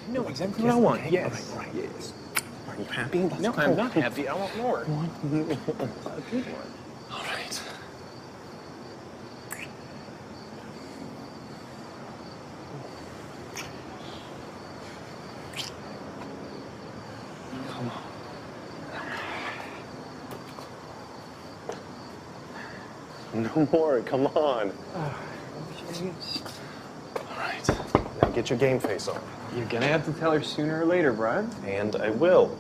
know exactly what I want. Yes. All right. Yes. Are you happy? No, I'm not happy. I want more. A good one. All right. Come on. No more. Come on. All right. Now get your game face on. You're gonna have to tell her sooner or later, Brian. And I will.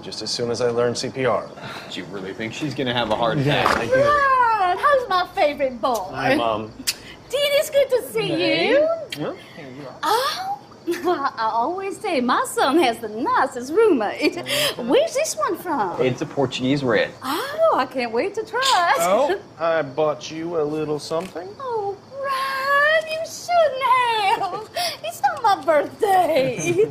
Just as soon as I learn CPR. Do you really think she's gonna have a heart attack? I do. Brian, how's my favorite boy? Hi, Mom. Dean, it's good to see you. Well, here you are. Oh, I always say my son has the nicest roommate. Where's this one from? It's a Portuguese red. Oh, I can't wait to try it. Oh, I bought you a little something. Oh, Brian, you shouldn't have. It's not my birthday.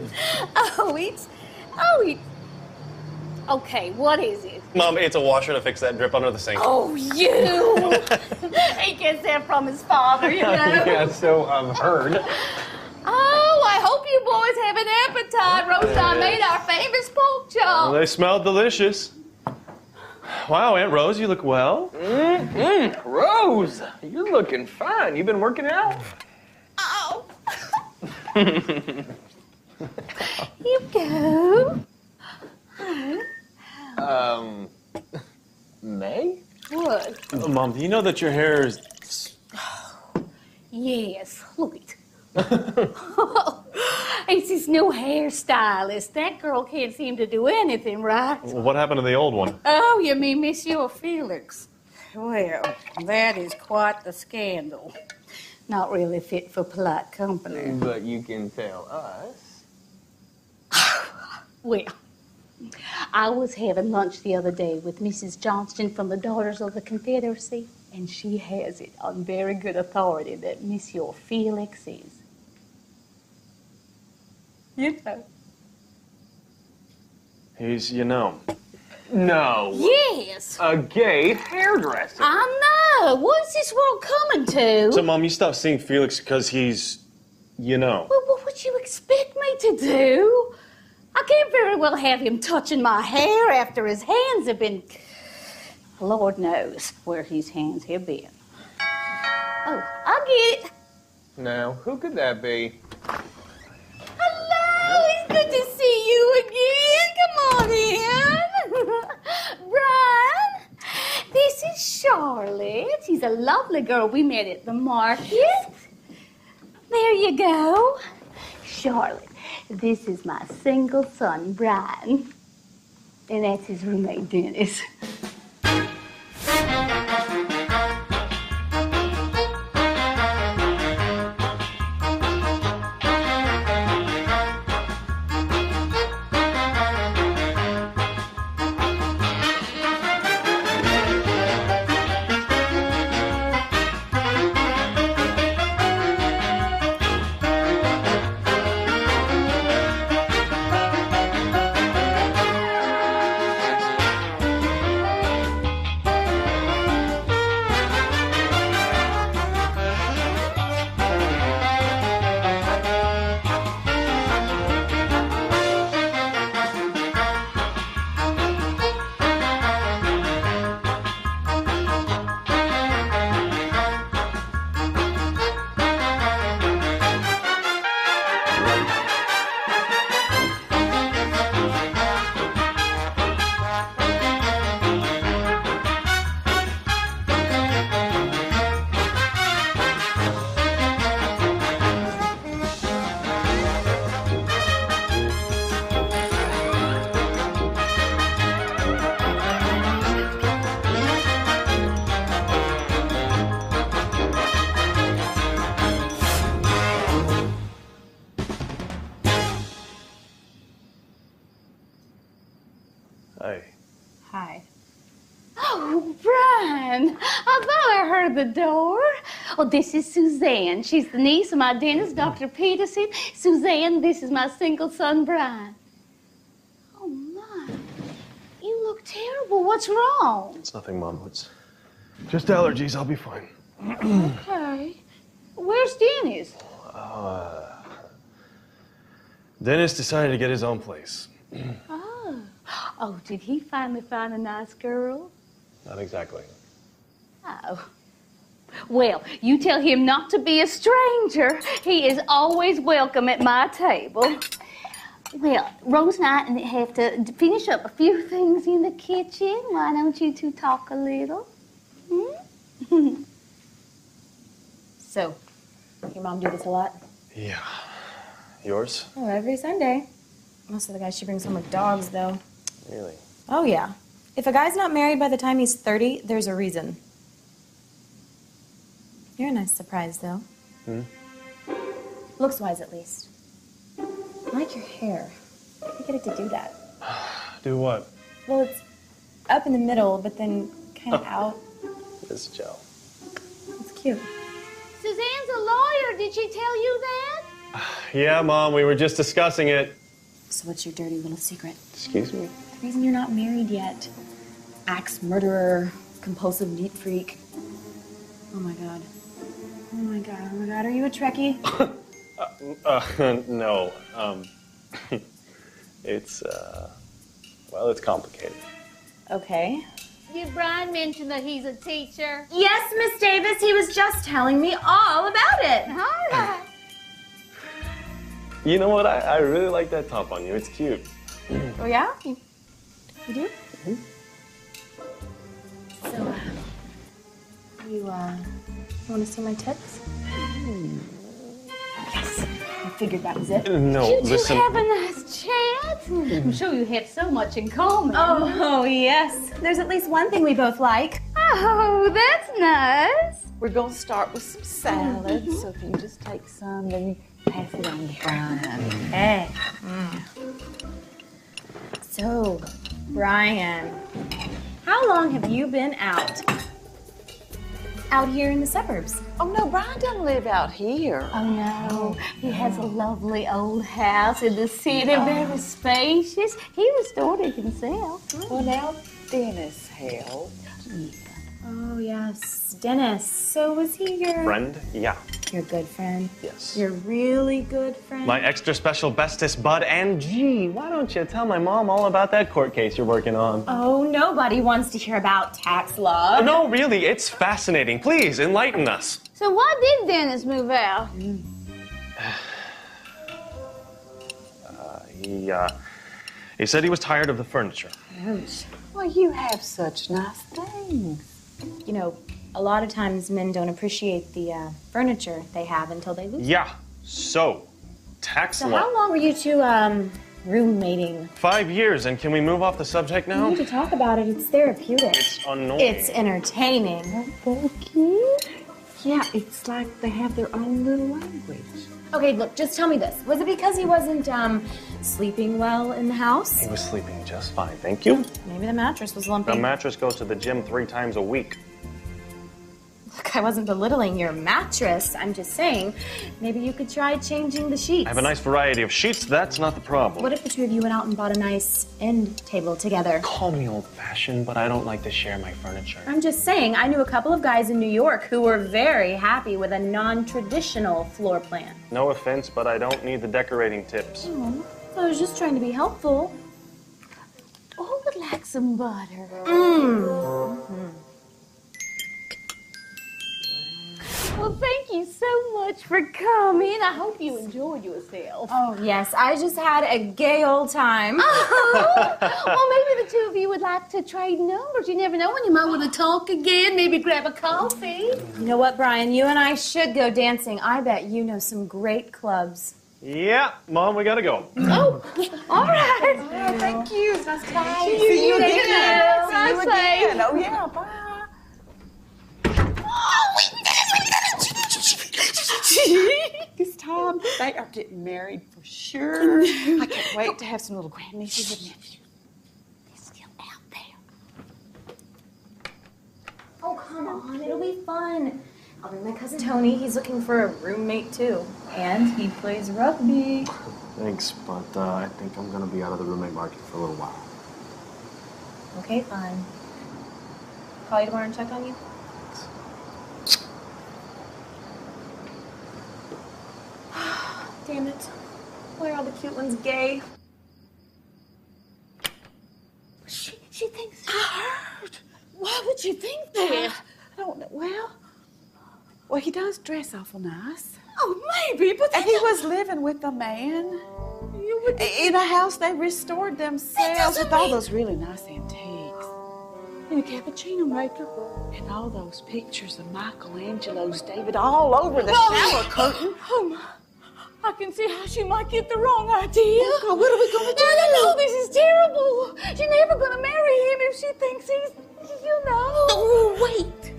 Okay, what is it? Mom, it's a washer to fix that drip under the sink. Oh, you! He gets that from his father, you know. Yeah, so I've heard. Oh, I hope you boys have an appetite. Rose and I made our famous pork chop. Well, they smell delicious. Wow, Aunt Rose, you look well. Rose, you're looking fine. You been working out? Oh. You go. May? What? Mom, do you know that your hair is... Yes, look it. It's his new hairstylist. That girl can't seem to do anything right. What happened to the old one? Oh, you mean Monsieur Felix? Well, that is quite the scandal. Not really fit for polite company. But you can tell us. Well, I was having lunch the other day with Mrs. Johnston from the Daughters of the Confederacy, and she has it on very good authority that Monsieur Felix is, you know. He's, you know. No. Yes, A gay hairdresser. I know. What's this world coming to? So, Mom, you stopped seeing Felix because he's, you know. Well, what would you expect me to do? I can't very well have him touching my hair after his hands have been... Lord knows where his hands have been. Oh, I get it. Now, who could that be? Hello, it's good to see you again. Come on in. Brian, this is Charlotte. She's a lovely girl we met at the market. There you go. Charlotte, this is my single son, Brian. And that's his roommate, Dennis. Hey. Hi. Oh, Brian, I thought I heard the door. Oh, this is Suzanne. She's the niece of my dentist, Dr. Peterson. Suzanne, this is my single son, Brian. Oh, my. You look terrible. What's wrong? It's nothing, Mom. It's just allergies. I'll be fine. Okay. Where's Dennis? Dennis decided to get his own place. Oh. Oh, did he finally find a nice girl? Not exactly. Oh. Well, you tell him not to be a stranger. He is always welcome at my table. Well, Rose and I have to finish up a few things in the kitchen. Why don't you two talk a little? Hmm? So, your mom do this a lot? Yeah. Yours? Oh, every Sunday. Most of the guys she brings home are dogs, though. Really? Oh, yeah. If a guy's not married by the time he's 30, there's a reason. You're a nice surprise, though. Hmm? Looks-wise, at least. I like your hair. How do you get it to do that? Do what? Well, it's up in the middle, but then kind of out. This gel. It's cute. Suzanne's a lawyer. Did she tell you that? Yeah, Mom, we were just discussing it. So what's your dirty little secret? Excuse me? The reason you're not married yet. Axe murderer, compulsive neat freak. Oh my god. Oh my god, oh my god, are you a Trekkie? No. It's, well, it's complicated. Okay. Did Brian mention that he's a teacher? Yes, Miss Davis, he was just telling me all about it. All right. You know what? I really like that top on you. It's cute. Oh yeah? You do? Mm-hmm. So, you want to see my tits? Yes, I figured that was it. No, You two listen. have a nice chat. I'm sure you have so much in common. Oh, yes. There's at least one thing we both like. Oh, that's nice. We're going to start with some salad, so if you just take some, then you pass it on to Brian. Hey. So, Brian, how long have you been out? Out here in the suburbs? Oh, no, Brian doesn't live out here. Oh, no. He has a lovely old house in the city, very spacious. He restored it himself. Well, now Dennis helped. Oh, yes. Dennis. So was he your... Friend? Yeah. Your good friend? Yes. Your really good friend? My extra special bestest bud. And gee, why don't you tell my mom all about that court case you're working on? Oh, nobody wants to hear about tax law. No, really, it's fascinating. Please, enlighten us. So why did Dennis move out? He said he was tired of the furniture. Well, you have such nice things. You know, a lot of times men don't appreciate the furniture they have until they lose it. Yeah, so, tax So law. how long were you two roommating? 5 years, and can we move off the subject We now? need to talk about it. It's therapeutic. It's annoying. It's entertaining. Thank you. Yeah, it's like they have their own little language. Okay, look, just tell me this. Was it because he wasn't sleeping well in the house? He was sleeping just fine, thank you. Maybe the mattress was lumpy. The mattress goes to the gym 3 times a week. Look, I wasn't belittling your mattress. I'm just saying, maybe you could try changing the sheets. I have a nice variety of sheets, that's not the problem. What if the two of you went out and bought a nice end table together? Call me old-fashioned, but I don't like to share my furniture. I'm just saying, I knew a couple of guys in New York who were very happy with a non-traditional floor plan. No offense, but I don't need the decorating tips. I was just trying to be helpful. Oh, would like some butter. Well, thank you so much for coming. I hope you enjoyed yourself. Oh, yes, I just had a gay old time. Oh, well, maybe the two of you would like to trade numbers. You never know when you might want to talk again, maybe grab a coffee. You know what, Brian? You and I should go dancing. I bet you know some great clubs. Yeah, Mom, we gotta go. Oh, all right. Oh, thank you. It's nice talking to See you again. again. See you Drive again. safe. Oh, yeah, bye. This time they are getting married for sure. I can't wait to have some little grandnieces and nephews. They're still out there. Oh, come on. It'll be fun. I'll bring my cousin Tony. He's looking for a roommate, too. And he plays rugby. Thanks, but I think I'm gonna be out of the roommate market for a little while. Okay, fine. Call you tomorrow and check on you? Damn it. Why are all the cute ones gay? She thinks. I heard. Why would you think that? I don't know. Well, he does dress awful nice. Oh, maybe, but And he was living with a man in a house they restored themselves with all those really nice antiques. in a cappuccino maker. And all those pictures of Michelangelo's David all over the shower curtain. Oh, my. I can see how she might get the wrong idea. Oh, God, what are we going to do? I don't know. This is terrible. She's never going to marry him if she thinks he's, you know. Oh, wait.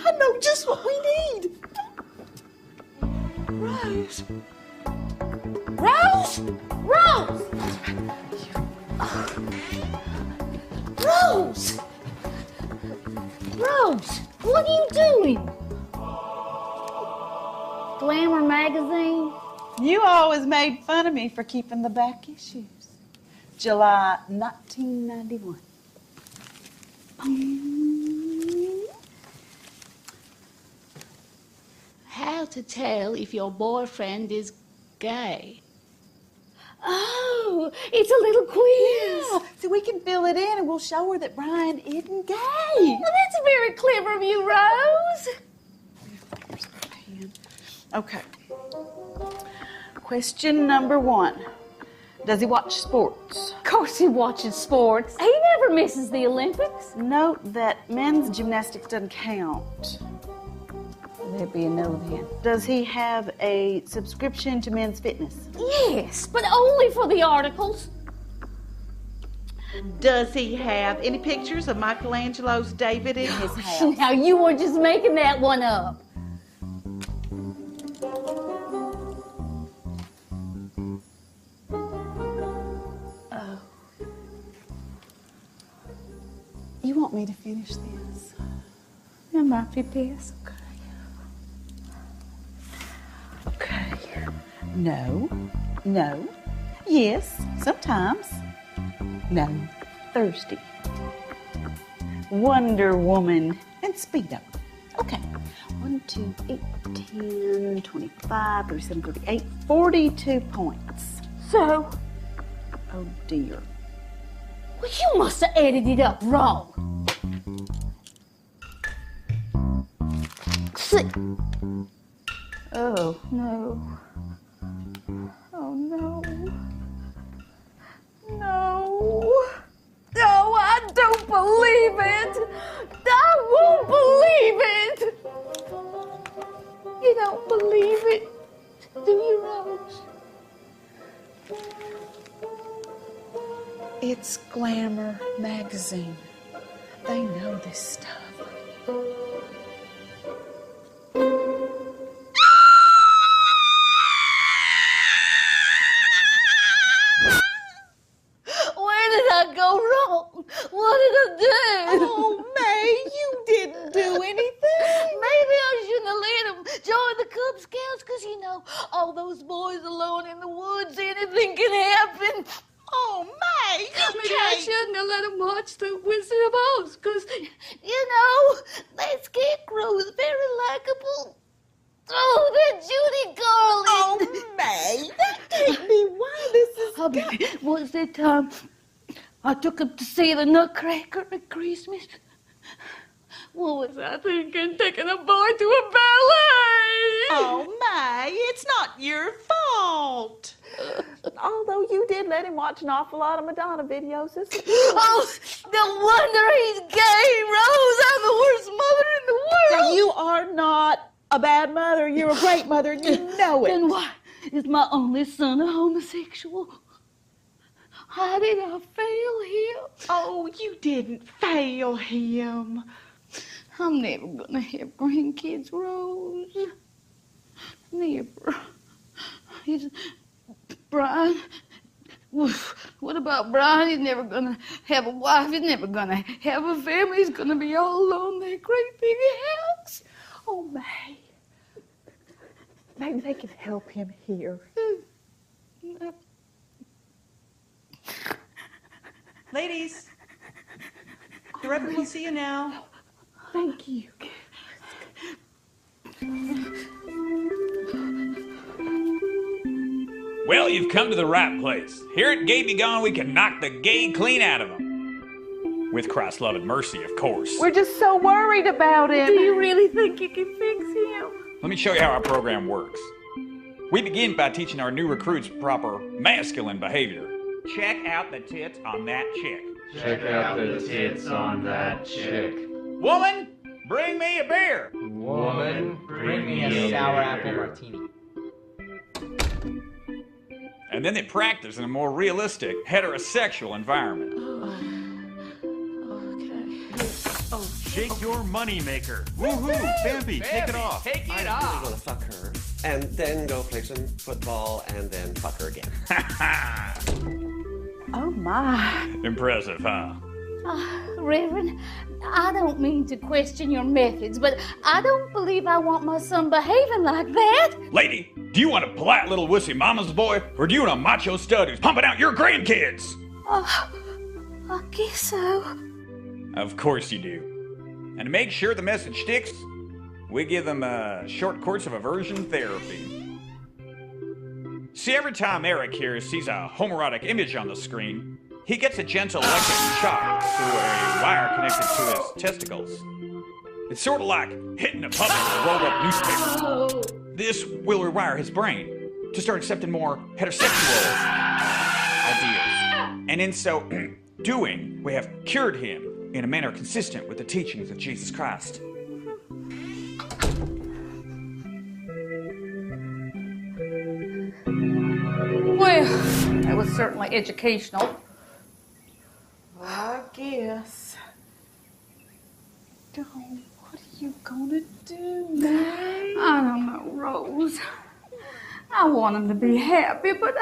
I know just what we need. Rose. Rose! Rose! Rose! Rose, what are you doing? Glamour magazine? You always made fun of me for keeping the back issues. July 1991. How to tell if your boyfriend is gay. Oh, it's a little quiz. Yeah, so we can fill it in and we'll show her that Brian isn't gay. Well, that's very clever of you, Rose. Here's my pen. Okay. Question number 1. Does he watch sports? Of course he watches sports. He never misses the Olympics. Note that men's gymnastics doesn't count. There'd be a no then. Does he have a subscription to Men's Fitness? Yes, but only for the articles. Does he have any pictures of Michelangelo's David in his house? Now you were just making that one up. You want me to finish this? That might be best. Okay. No. No. Yes, sometimes. No. Thursday. Wonder Woman and Speedo. Okay. 1, 2, 8, 10, 25, 37, 38, 42 points. So, Oh dear. well, you must have added it up wrong. See? Oh. No. Oh, no. No. No, I don't believe it. I won't believe it. You don't believe it, do you, Rose? It's Glamour magazine. They know this stuff. Where did I go wrong? What did I do? Oh, May, you didn't do anything. Maybe I shouldn't have let him join the Cub Scouts, because, you know, all those boys alone in the woods, anything can happen. Oh, May, you Maybe I can't. shouldn't have let him watch The Wizard of Oz, because, you know, that scarecrow's very likable. Oh, that Judy Garland. Oh, May, that can't be why this is... Was that time I took him to see the Nutcracker at Christmas? What was I thinking, taking a boy to a ballet? Oh, May, it's not your fault. Although you did let him watch an awful lot of Madonna videos. Oh, no wonder he's gay, Rose. I'm the worst mother in the world. Now, you are not a bad mother. You're a great mother, and you know it. Then why is my only son a homosexual? How did I fail him? Oh, you didn't fail him. I'm never gonna have grandkids, Rose. Never. Brian. What about Brian? He's never gonna have a wife. He's never gonna have a family. He's gonna be all alone in that great big house. Oh, May. Maybe they can help him here. Ladies, the Reverend will see you now. Thank you. Well, you've come to the right place. Here at Gay Be Gone, we can knock the gay clean out of them. With Christ's love and mercy, of course. We're just so worried about him. Do you really think you can fix him? Let me show you how our program works. We begin by teaching our new recruits proper masculine behavior. Check out the tits on that chick. Check out the tits on that chick. Woman, bring me a beer. Woman, bring me a sour beer. apple martini. And then they practice in a more realistic, heterosexual environment. Shake your money maker. Woohoo! Bambi, take it off. Take it I'm off. gonna fuck her, and then go play some football, and then fuck her again. Oh, my. Impressive, huh? Reverend, I don't mean to question your methods, but I don't believe I want my son behaving like that. Lady, do you want a polite little wussy mama's boy, or do you want a macho stud who's pumping out your grandkids? I guess so. Of course you do. And to make sure the message sticks, we give them a short course of aversion therapy. See, every time Eric here sees a homoerotic image on the screen, he gets a gentle electric shock through a wire connected to his testicles. It's sort of like hitting a puppy with a rolled up newspaper. This will rewire his brain to start accepting more heterosexual ideas. And in so doing, we have cured him in a manner consistent with the teachings of Jesus Christ. Well, that was certainly educational. I guess. Oh, what are you gonna do, May? I don't know, Rose. I want him to be happy, but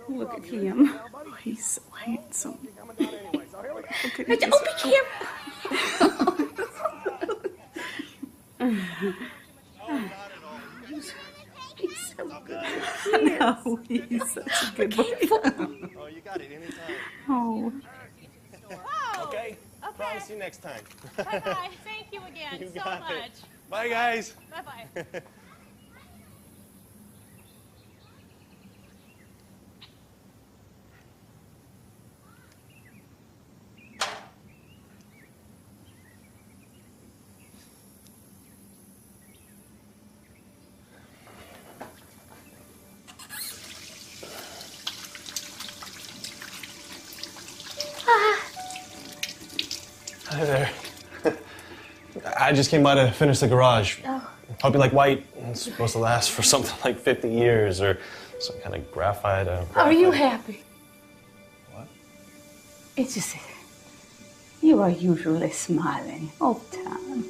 look at him. Oh, he's so handsome. Oh, be careful. He's so good. No, he's such a good boy. Oh, you got it anytime. Oh. Okay. Promise you next time. Bye-bye. Thank you again You so got much. it. Bye, guys. Bye-bye. Hi there. I just came by to finish the garage. Hope you like white. It's supposed to last for something like 50 years or some kind of graphite. Are you happy? What? It's just you are usually smiling all the time.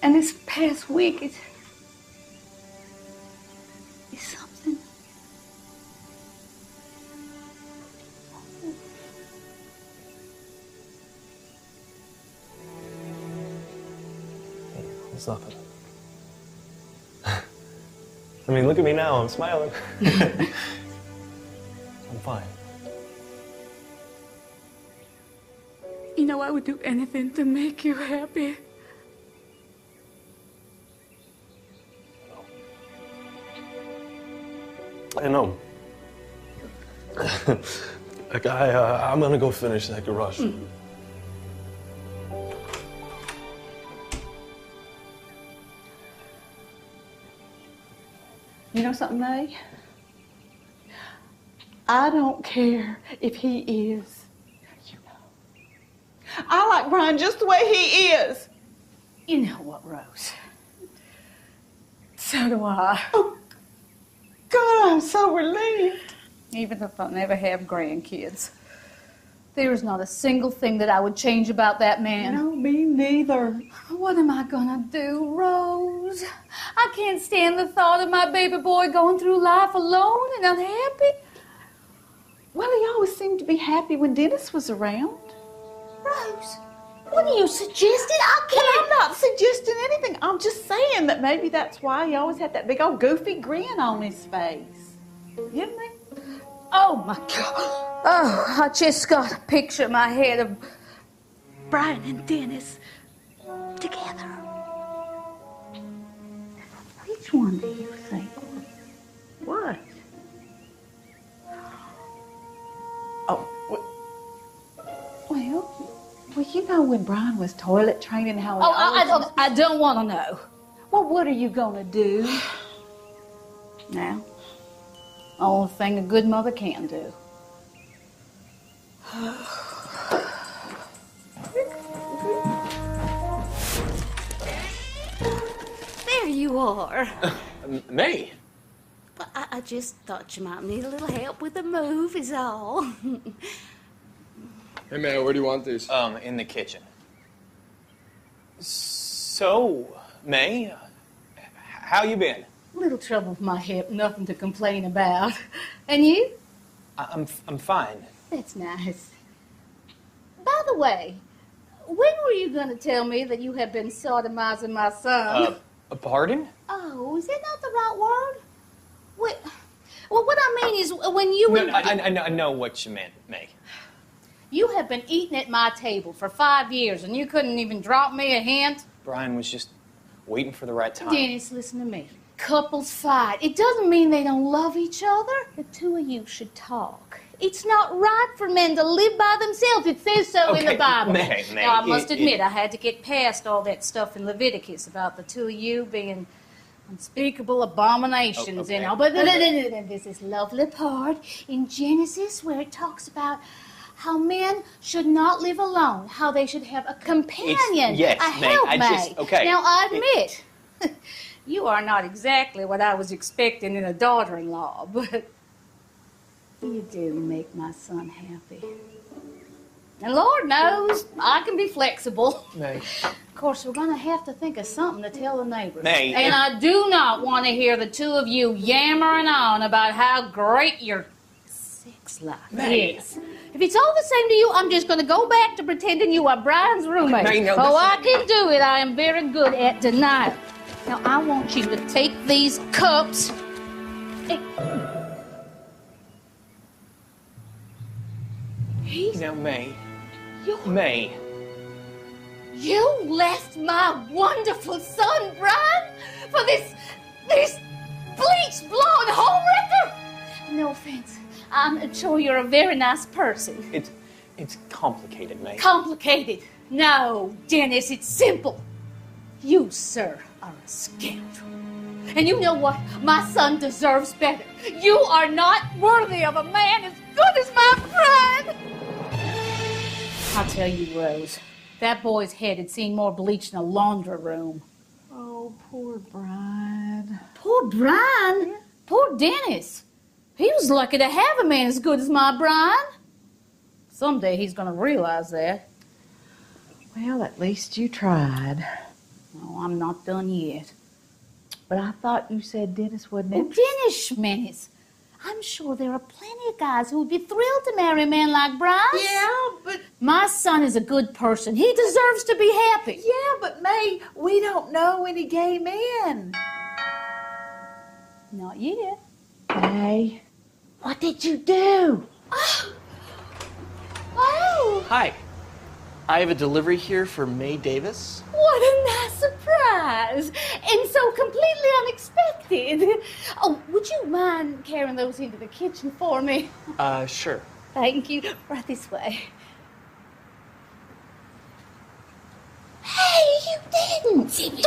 And this past week, it's something. It's nothing. I mean, look at me now. I'm smiling. I'm fine. You know, I would do anything to make you happy. I know. I'm gonna go finish that garage. You know something, May? I don't care if he is. You know. I like Brian just the way he is. You know what, Rose? So do I. Oh, God, I'm so relieved. Even if I never have grandkids. There is not a single thing that I would change about that man. No, me neither. What am I gonna do, Rose? I can't stand the thought of my baby boy going through life alone and unhappy. Well, he always seemed to be happy when Dennis was around. Rose, what are you suggesting? I Well, can't. I'm not suggesting anything. I'm just saying that maybe that's why he always had that big old goofy grin on his face. Didn't he? Oh, my God. Oh, I just got a picture in my head of Brian and Dennis together. Which one do you think? What? Oh, well, you know when Brian was toilet training how he I don't want to know. Well, what are you gonna do? Now, only thing a good mother can do. There you are. May? Well, I just thought you might need a little help with the move is all. Hey, May, where do you want these? In the kitchen. So, May, how you been? Little trouble with my hip, nothing to complain about. And you? I'm fine. That's nice. By the way, when were you going to tell me that you have been sodomizing my son? Pardon? Oh, is that not the right word? Well, what I mean is when you were... No, I know what you meant, May. You have been eating at my table for 5 years, and you couldn't even drop me a hint? Brian was just waiting for the right time. Dennis, listen to me. Couples fight. It doesn't mean they don't love each other. The two of you should talk. It's not right for men to live by themselves. It says so in the Bible. May, Now, I must admit, I had to get past all that stuff in Leviticus about the two of you being unspeakable abominations and all. But there's this lovely part in Genesis where it talks about how men should not live alone, how they should have a companion, yes, a helpmate. Okay. Now, I admit, you are not exactly what I was expecting in a daughter-in-law, but you do make my son happy. And Lord knows, I can be flexible. May. Of course, we're going to have to think of something to tell the neighbors. May. And I do not want to hear the two of you yammering on about how great your sex life is. If it's all the same to you, I'm just going to go back to pretending you are Brian's roommate. May, no, I can do it. I am very good at denial. Now, I want you to take these cups. Now, May. May. You left my wonderful son, Brian, for this bleached blonde homewrecker? No offense. I'm sure you're a very nice person. It's complicated, May. Complicated? No, Dennis, it's simple. You, sir, are a scoundrel. And you know what? My son deserves better. You are not worthy of a man as good as my Brian. I'll tell you, Rose, that boy's head had seen more bleach in a laundry room. Oh, poor Brian. Poor Brian? Yeah. Poor Dennis. He was lucky to have a man as good as my Brian. Someday he's going to realize that. Well, at least you tried. Oh, I'm not done yet. But I thought you said Dennis wasn't interested. Dennis Schmenis. I'm sure there are plenty of guys who would be thrilled to marry a man like Brian. Yeah, but... My son is a good person. He deserves to be happy. Yeah, but May, we don't know any gay men. Not yet. May, what did you do? Oh! Hi. I have a delivery here for May Davis. What a nice surprise! And so completely unexpected. Oh, would you mind carrying those into the kitchen for me? Sure. Thank you. Right this way. Hey, you didn't!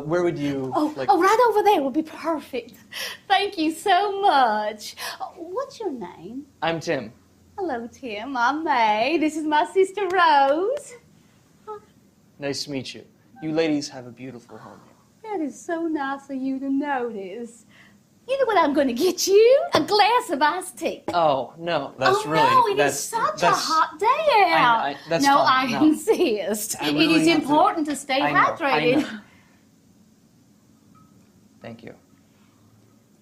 Where would you like... Oh, right over there would be perfect. Thank you so much. What's your name? I'm Tim. Hello, Tim. I'm May. This is my sister, Rose. Nice to meet you. You ladies have a beautiful home here. That is so nice of you to notice. You know what I'm going to get you? A glass of iced tea. Oh, no, that's really... Oh, no, it is such a hot day out. That's no, fine. I insist. I It really is have to- important to stay hydrated. I know. Thank you.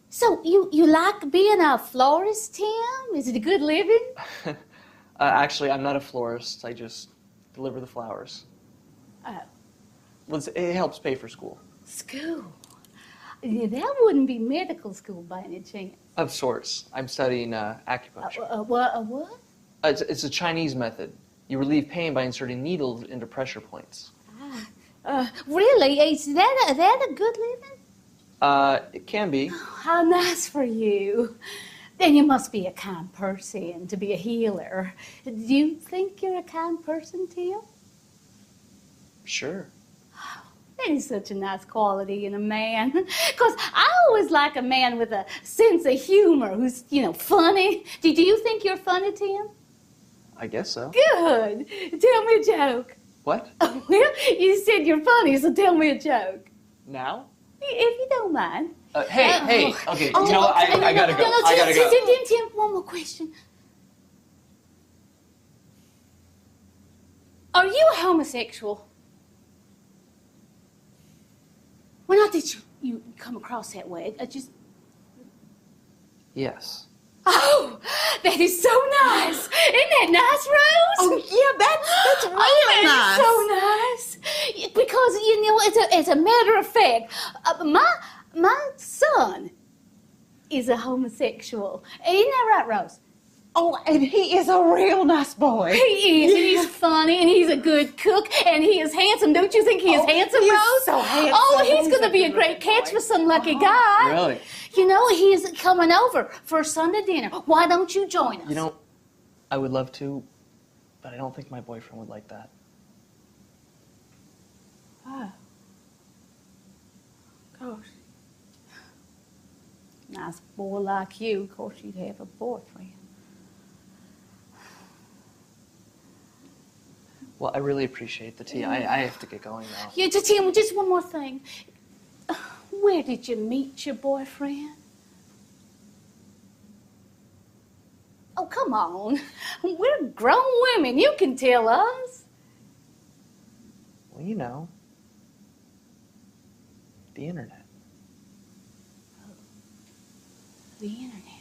So, you like being a florist, Tim? Is it a good living? Actually, I'm not a florist. I just deliver the flowers. Oh. Well, it helps pay for school. School? Yeah, that wouldn't be medical school by any chance. Of sorts. I'm studying acupuncture. What? It's a Chinese method. You relieve pain by inserting needles into pressure points. Ah, Really? Is that a good living? It can be. How nice for you. Then you must be a kind person to be a healer. Do you think you're a kind person, Tim? Sure. That is such a nice quality in a man. Because I always like a man with a sense of humor who's, funny. Do you think you're funny, Tim? I guess so. Good. Tell me a joke. What? Well, you said you're funny, so tell me a joke. Now? If you don't mind. Hey. Okay, you know what? I gotta go. I gotta go. Tim, one more question. Are you a homosexual? Well, not that you come across that way. I just... Yes. Oh, that is so nice. Isn't that nice, Rose? Oh, yeah, that's really nice. So nice. Because, as a matter of fact, my son is a homosexual. Isn't that right, Rose? Oh, and he is a real nice boy. He is, and he's funny, and he's a good cook, and he is handsome. Don't you think he is handsome, he is Rose? so handsome. Oh, he's going to be a great catch for some lucky guy. Really? He's coming over for Sunday dinner. Why don't you join us? I would love to, but I don't think my boyfriend would like that. Oh. Gosh. Nice boy like you, of course you'd have a boyfriend. Well, I really appreciate the tea. I have to get going now. Yeah, Tim, just one more thing. Where did you meet your boyfriend? Oh, come on. We're grown women. You can tell us. Well, the internet. The internet.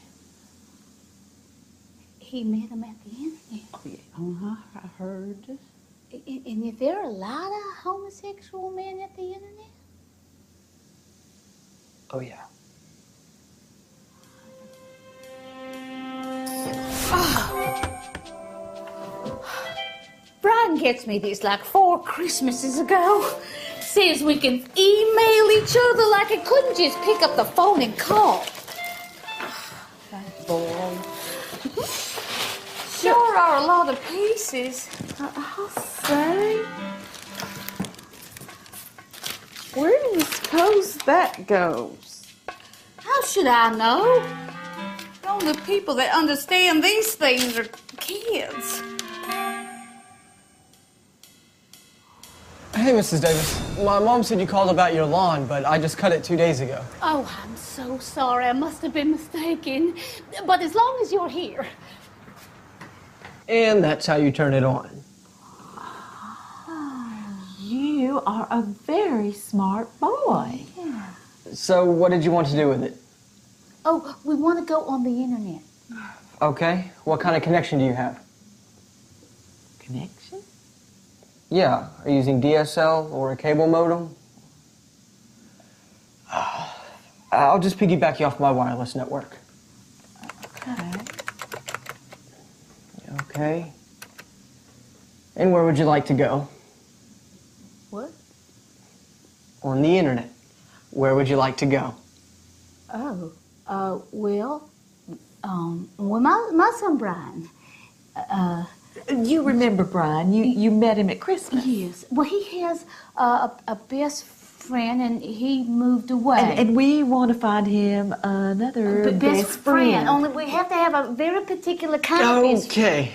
He met him at the internet. Oh, yeah. I heard. And is there a lot of homosexual men at the internet? Oh, yeah. Brian gets me these like 4 Christmases ago. Says we can email each other like I couldn't just pick up the phone and call. Boy. Sure are a lot of pieces. I'll say. Where do you suppose that goes? How should I know? The only people that understand these things are kids. Hey, Mrs. Davis. My mom said you called about your lawn, but I just cut it 2 days ago. Oh, I'm so sorry. I must have been mistaken. But as long as you're here. And that's how you turn it on. You are a very smart boy. Yeah. So what did you want to do with it? Oh, we want to go on the internet. Okay. What kind of connection do you have? Connection? Yeah. Are you using DSL or a cable modem? I'll just piggyback you off my wireless network. Okay. Okay. And where would you like to go? What? On the internet. Where would you like to go? My son Brian. You remember Brian? You met him at Christmas. Yes. Well, he has a best friend, and he moved away. And we want to find him another best friend. Only we have to have a very particular kind of best friend. Okay.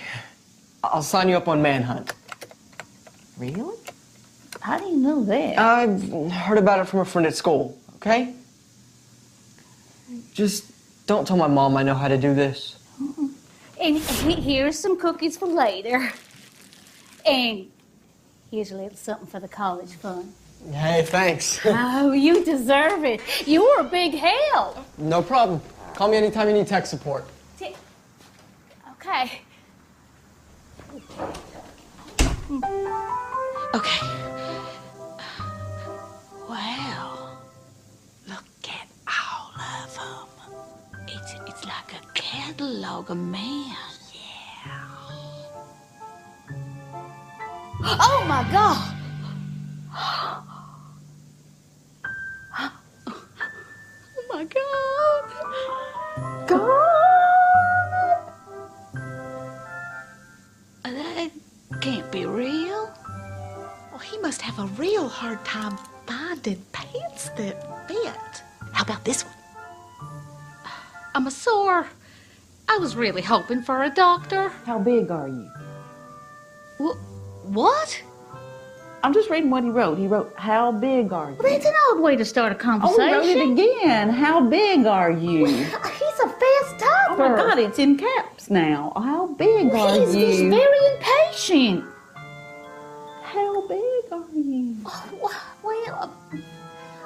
I'll sign you up on Manhunt. Really? How do you know that? I've heard about it from a friend at school, okay? Just don't tell my mom I know how to do this. And here's some cookies for later. And here's a little something for the college fund. Hey, thanks. Oh, you deserve it. You were a big help. No problem. Call me anytime you need tech support. Okay. Okay. Wow. Look at all of them. It's like a catalog of man. Yeah. Oh, my God. he must have a real hard time finding pants that fit. How about this one? I'm sore. I was really hoping for a doctor. How big are you? What? I'm just reading what he wrote. He wrote, how big are you? Well, that's an odd way to start a conversation. Oh, he wrote it again. How big are you? He's a fast typer. Oh my God, it's in caps now. How big are you? He's very impatient. How big are you?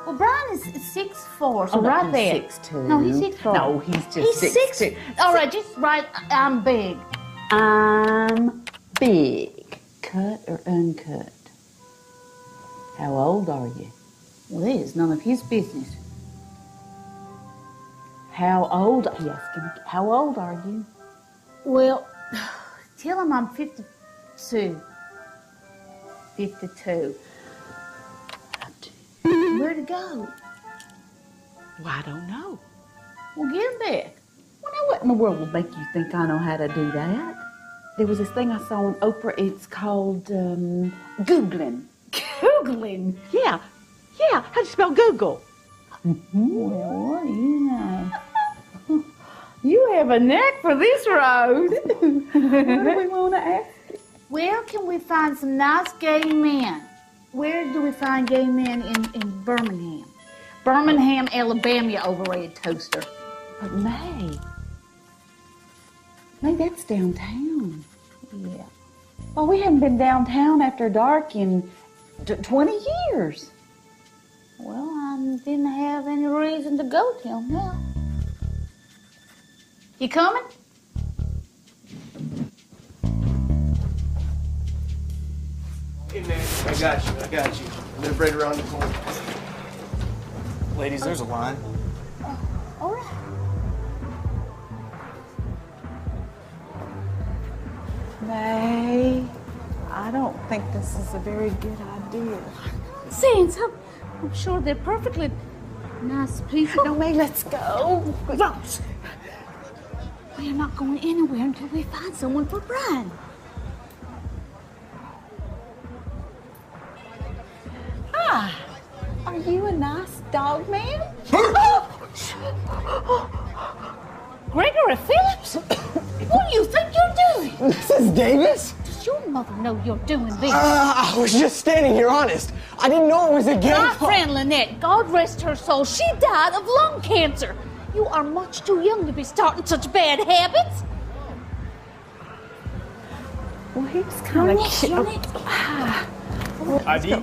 Well, Brian is 6'4", so Oh, right he's there. 6'2". No, he's 6'4". No, he's just He's 6'2". All right, just write, I'm big. I'm big. Cut or uncut? How old are you? Well, it is none of his business. How old? He asking. How old are you? Well, tell him I'm 52. 52. Where'd it go? Well, I don't know. Well, get him back. Well, now what in the world will make you think I know how to do that? There was this thing I saw on Oprah. It's called Googling. Googling? Yeah. How do you spell Google? Well, what do you know? You have a knack for this, Rose. What do we want to ask? Where can we find some nice gay men? Where do we find gay men in Birmingham? Birmingham, Alabama, overrated toaster. But May, that's downtown. Yeah. Well, we haven't been downtown after dark in 20 years. Well, I didn't have any reason to go till now. You coming? Hey, man, I got you. I live right around the corner. Ladies, there's a line. All right. May, I don't think this is a very good idea. Since I'm sure they're perfectly nice people. No, May, let's go. Rose, we're not going anywhere until we find someone for Brian. Hi, are you a nice dog man? Gregory Phillips? What do you think you're doing? Mrs. Davis? Does your mother know you're doing this? I was just standing here, honest. I didn't know it was a game. My friend Lynette, God rest her soul, she died of lung cancer. You are much too young to be starting such bad habits. Well, he was kind of cute. ID,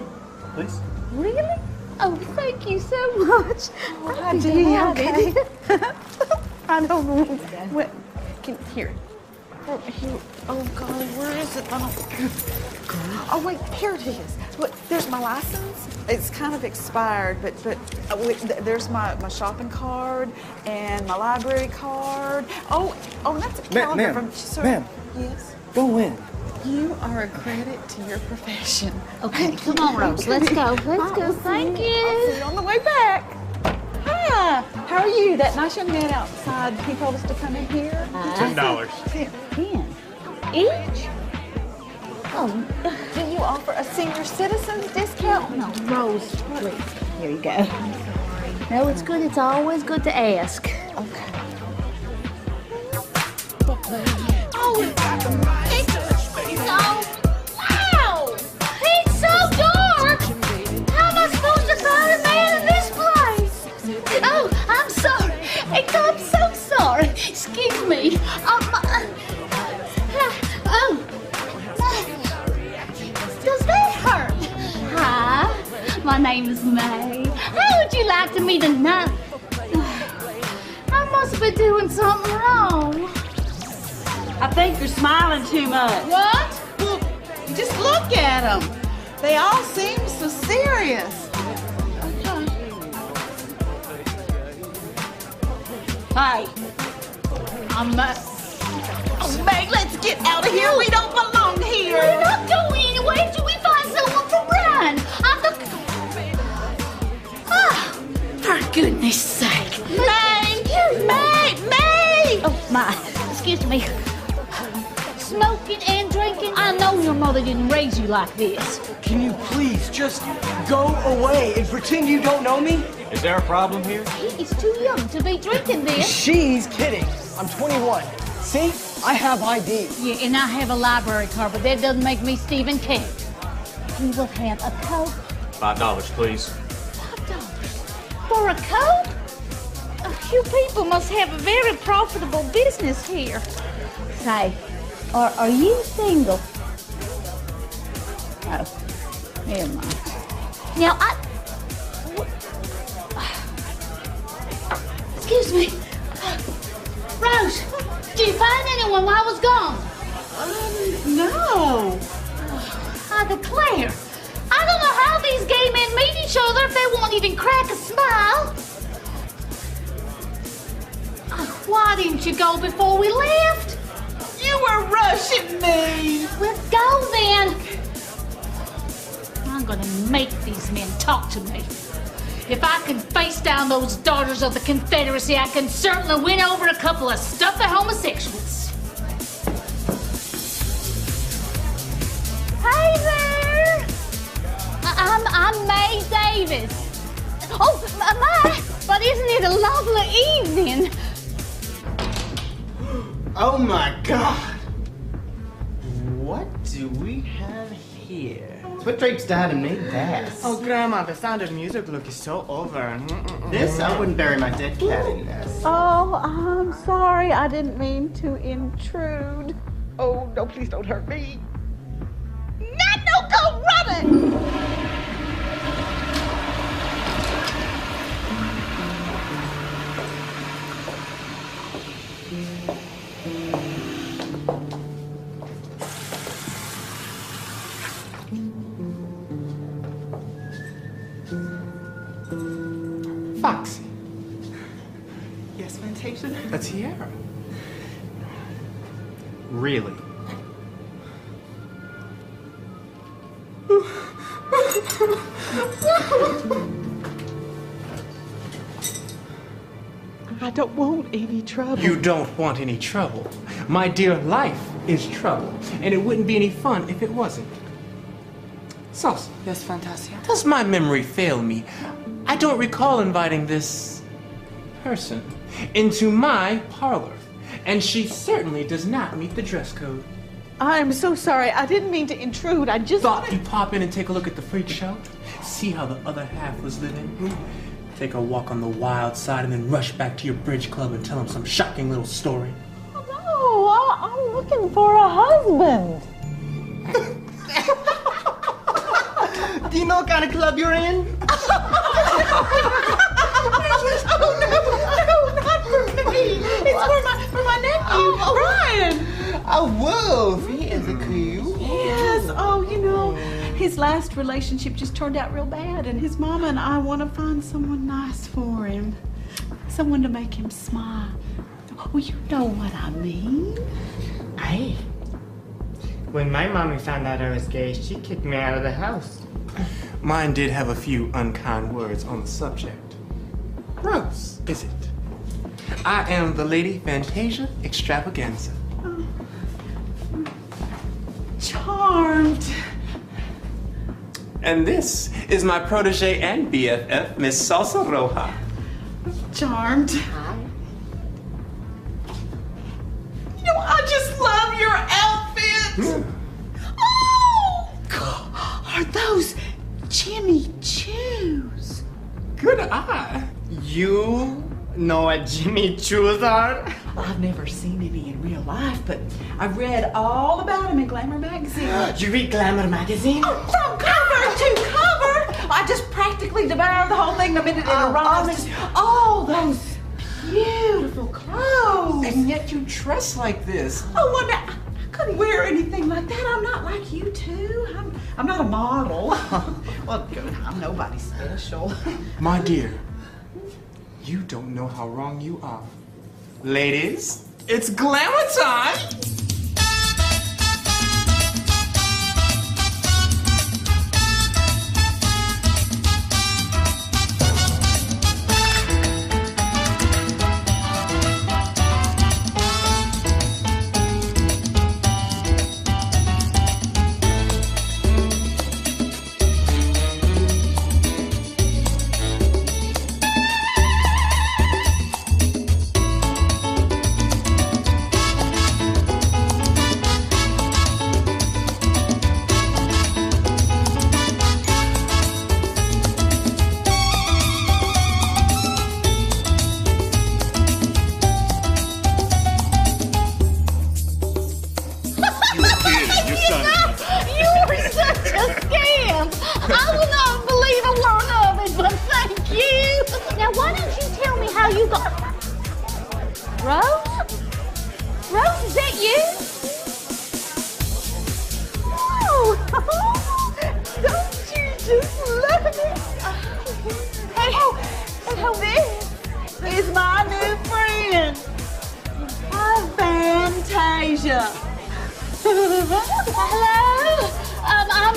please. Really? Oh, thank you so much. ID, okay. I don't know. What? Here. Oh, golly, where is it? Oh, wait, here it is. Look, there's my license. It's kind of expired, but there's my shopping card and my library card. Oh, that's a calendar from... Ma'am. Yes? Go in. You are a credit to your profession. Okay, come on, Rose. Let's go. Let's go. Thank I'll you. see you on the way back. Hi. How are you? That nice young man outside, he told us to come in here. $10. 10 each? Oh, do you offer a senior citizens discount? No, Rose, please. Here you go. No, it's good. It's always good to ask. Okay. Oh, wow! It's so dark! How am I supposed to find a man in this place? Oh, I'm sorry. I'm so sorry. Excuse me. Does that hurt? Hi, my name is May. How would you like to meet a nun? I must be doing something wrong. I think you're smiling too much. What? Well, just look at them. They all seem so serious. Hi. I'm Meg, let's get out of here. We don't belong here. We're not going anywhere until we find someone for Brian. For goodness sake. May! Oh, my. Excuse me. Smoking and drinking I know your mother didn't raise you like this. Can you please just go away and pretend you don't know me? Is there a problem here? He is too young to be drinking this. She's kidding. I'm 21. See? I have ID. Yeah, and I have a library card, but that doesn't make me Stephen King. We will have a Coke. $5, please. $5 for a Coke? You people must have a very profitable business here. Say, are you single? Oh, never mind. Now, excuse me. Rose, did you find anyone while I was gone? No. I declare, I don't know how these gay men meet each other if they won't even crack a smile. Why didn't you go before we left? You were rushing me. Let's go then. I'm gonna make these men talk to me. If I can face down those daughters of the Confederacy, I can certainly win over a couple of stuffy homosexuals. Hey there! I'm May Davis. Oh, my, but isn't it a lovely evening? Oh my God! What do we have here? What Drake's dad and made that? Oh, Grandma, the Sound of Music look is so over. This, I wouldn't bury my dead cat in this. Oh, I'm sorry. I didn't mean to intrude. Oh, no, please don't hurt me. No, go running! Foxy. Yes, Fantasia? A tiara. Really? I don't want any trouble. You don't want any trouble. My dear, life is trouble, and it wouldn't be any fun if it wasn't. Saucy. Yes, Fantasia? Does my memory fail me? I don't recall inviting this person into my parlor, and she certainly does not meet the dress code. I'm so sorry. I didn't mean to intrude. I just thought you'd pop in and take a look at the freak show, see how the other half was living, take a walk on the wild side, and then rush back to your bridge club and tell them some shocking little story. No, I'm looking for a husband. Do you know what kind of club you're in? Oh, no, not for me. It's for my nephew, Brian. A wolf. He is a cool. Yes. Oh, you know, his last relationship just turned out real bad, and his mama and I want to find someone nice for him. Someone to make him smile. Well, you know what I mean. Hey. When my mommy found out I was gay, she kicked me out of the house. Mine did have a few unkind words on the subject. Rose, is it? I am the Lady Fantasia Extravaganza. Charmed. And this is my protege and BFF, Miss Salsa Roja. Charmed. You know, I just love your outfits. Oh, God. Are those Jimmy Choos? Good eye. You know what Jimmy Choos are? I've never seen any in real life, but I've read all about them in Glamour magazine. You read Glamour magazine? Oh, from cover to cover! I just practically devoured the whole thing the minute it arrived. All those beautiful clothes. And yet you dress like this. Oh, well, I couldn't wear anything like that. I'm not like you two. I'm not a model. Well, good. I'm nobody special. My dear, you don't know how wrong you are. Ladies, it's glamour time! Rose? Rose, is that you? Oh, don't you just love it? Hey, so this is my new friend, Fantasia. Hello?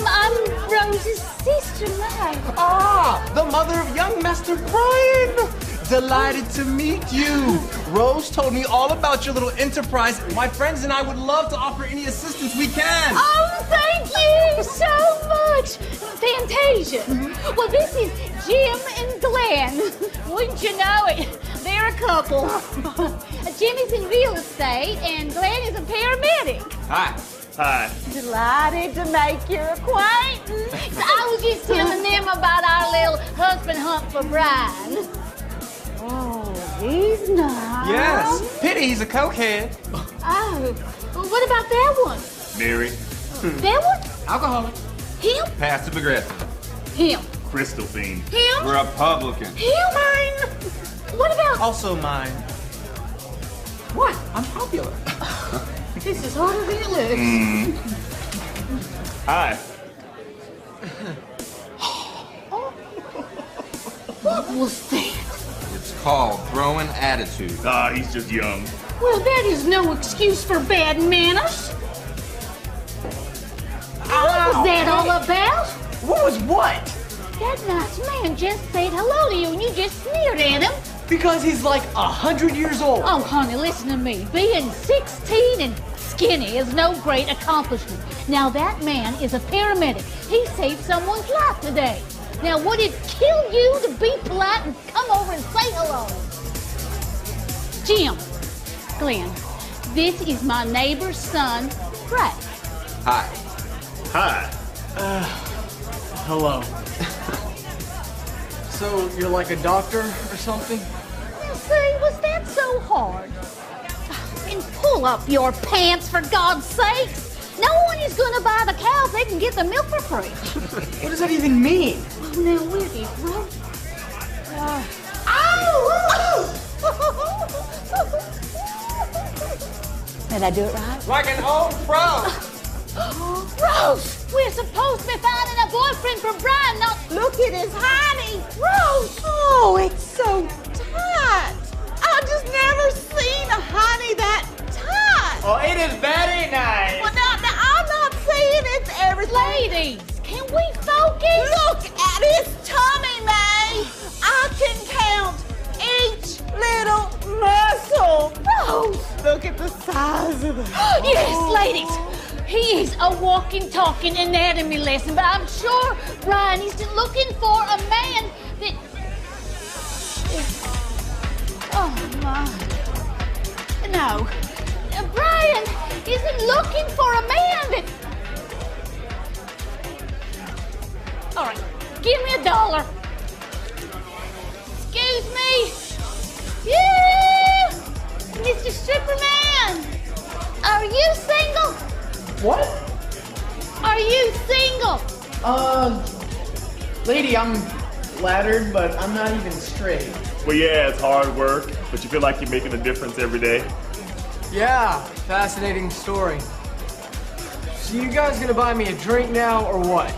I'm Rose's sister, May. Ah, the mother of young Master Brian. Delighted to meet you. Rose told me all about your little enterprise. My friends and I would love to offer any assistance we can. Oh, thank you so much, Fantasia. Well, this is Jim and Glenn. Wouldn't you know it? They're a couple. Jim is in real estate, and Glenn is a paramedic. Hi. Hi. Delighted to make your acquaintance. So I was just telling them about our little husband hunt for Brian. Oh, he's nice. Yes. Pity he's a cokehead. Oh, well, what about that one? Mary, That one? Alcoholic. Him? passive aggressive, Him. crystal fiend, Him? Republican. Him? Mine. What about? Also mine. What? I'm popular. This is harder than it looks. Hi. What was that? It's called throwing attitude. Ah, he's just young. Well, that is no excuse for bad manners. What was that all about? What was what? That nice man just said hello to you and you just sneered at him. Because he's like 100 years old. Oh, honey, listen to me. Being 16 and skinny is no great accomplishment. Now, that man is a paramedic. He saved someone's life today. Now, would it kill you to be polite and come over and say hello? Jim, Glenn, this is my neighbor's son, Brad. Hi. Hi. Hello. So, you're like a doctor or something? You see, was that so hard? And pull up your pants, for God's sakes. No one is going to buy the cow if they can get the milk for free. What does that even mean? Well, now, where is Rose? Did I do it right? Like an old pro. Rose! We're supposed to be finding a boyfriend for Brian, not... Look at his honey. Rose! Oh, it's so tight. I've just never seen a honey that tight. Oh, it is very nice. Well, now, I'm not saying it's everything. Ladies, can we focus? Look at his tummy, May. I can count each little muscle. Rose! Look at the size of it. Yes, ladies. He is a walking, talking anatomy lesson, but I'm sure Brian is looking for a man that... Oh, my. No. Brian isn't looking for a man that... All right, give me $1. Excuse me. Yeah! Mr. Stripperman, are you single? What? Are you single? Lady, I'm flattered, but I'm not even straight. Well, yeah, it's hard work, but you feel like you're making a difference every day. Yeah, fascinating story. So you guys gonna buy me a drink now, or what?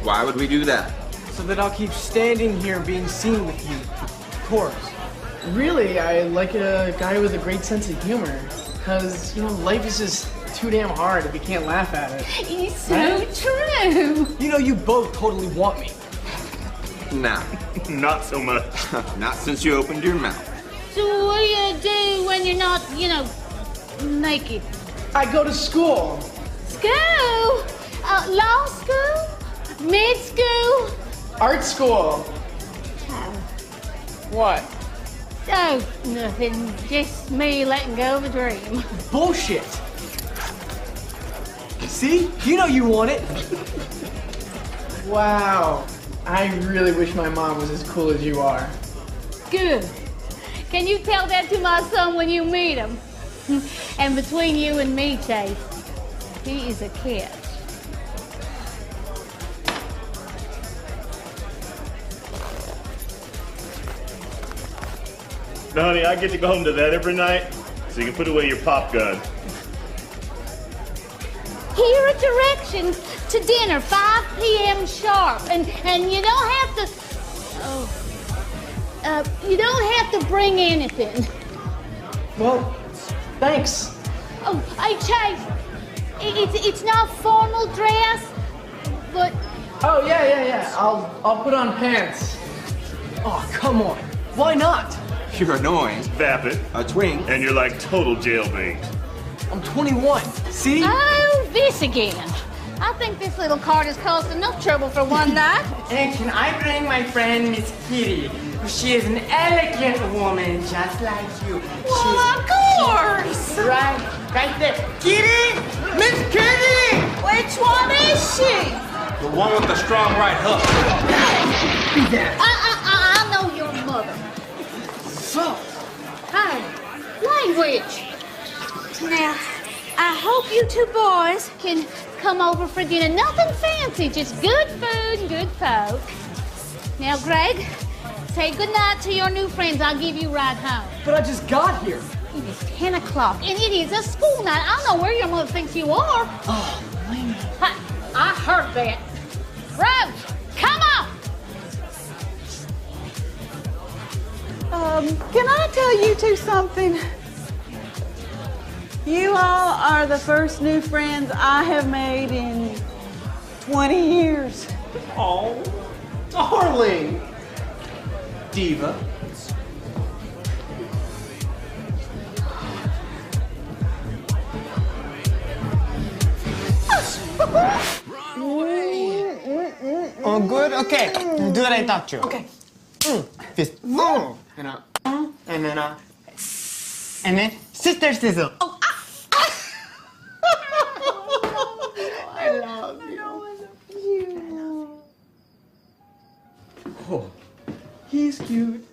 Why would we do that? So that I'll keep standing here being seen with you. Of course. Really, I like a guy with a great sense of humor. Because, life is just too damn hard if you can't laugh at it. It's so true. You both totally want me. Nah. Not so much. Not since you opened your mouth. So what do you do when you're not, naked? I go to school. School? Law school? Med school? Art school. What? Oh, nothing. Just me letting go of a dream. Bullshit. See? You want it. Wow. I really wish my mom was as cool as you are. Good. Can you tell that to my son when you meet him? And between you and me, Chase, he is a catch. Now, honey, I get to go home to that every night. so you can put away your pop gun. Here are directions to dinner, 5 p.m. sharp. And you don't have to... you don't have to bring anything. Well, thanks. Oh, hey, Chase. It's not formal dress, but... Oh, yeah. I'll put on pants. Oh, come on. Why not? You're annoying. Vap it. A twink. And you're like total jailbait. I'm 21. See? Oh, this again. I think this little card has caused enough trouble for one night. And can I bring my friend Miss Kitty? She is an elegant woman, just like you. Well, of course. Right there. Kitty! Miss Kitty! Which one is she? The one with the strong right hook. I know your mother. So? Hey, language. Now, I hope you two boys can come over for dinner. Nothing fancy, just good food and good folk. Now, Greg, say goodnight to your new friends. I'll give you a ride home. But I just got here. It is 10 o'clock, and it is a school night. I don't know where your mother thinks you are. Oh, man. I heard that. Rose, come on. Can I tell you two something? You all are the first new friends I have made in 20 years. Oh, darling. Diva. Oh, good? Okay. Do what I taught you. Okay. Fist. And then sister sizzle. Oh. I love you. Oh. He's cute.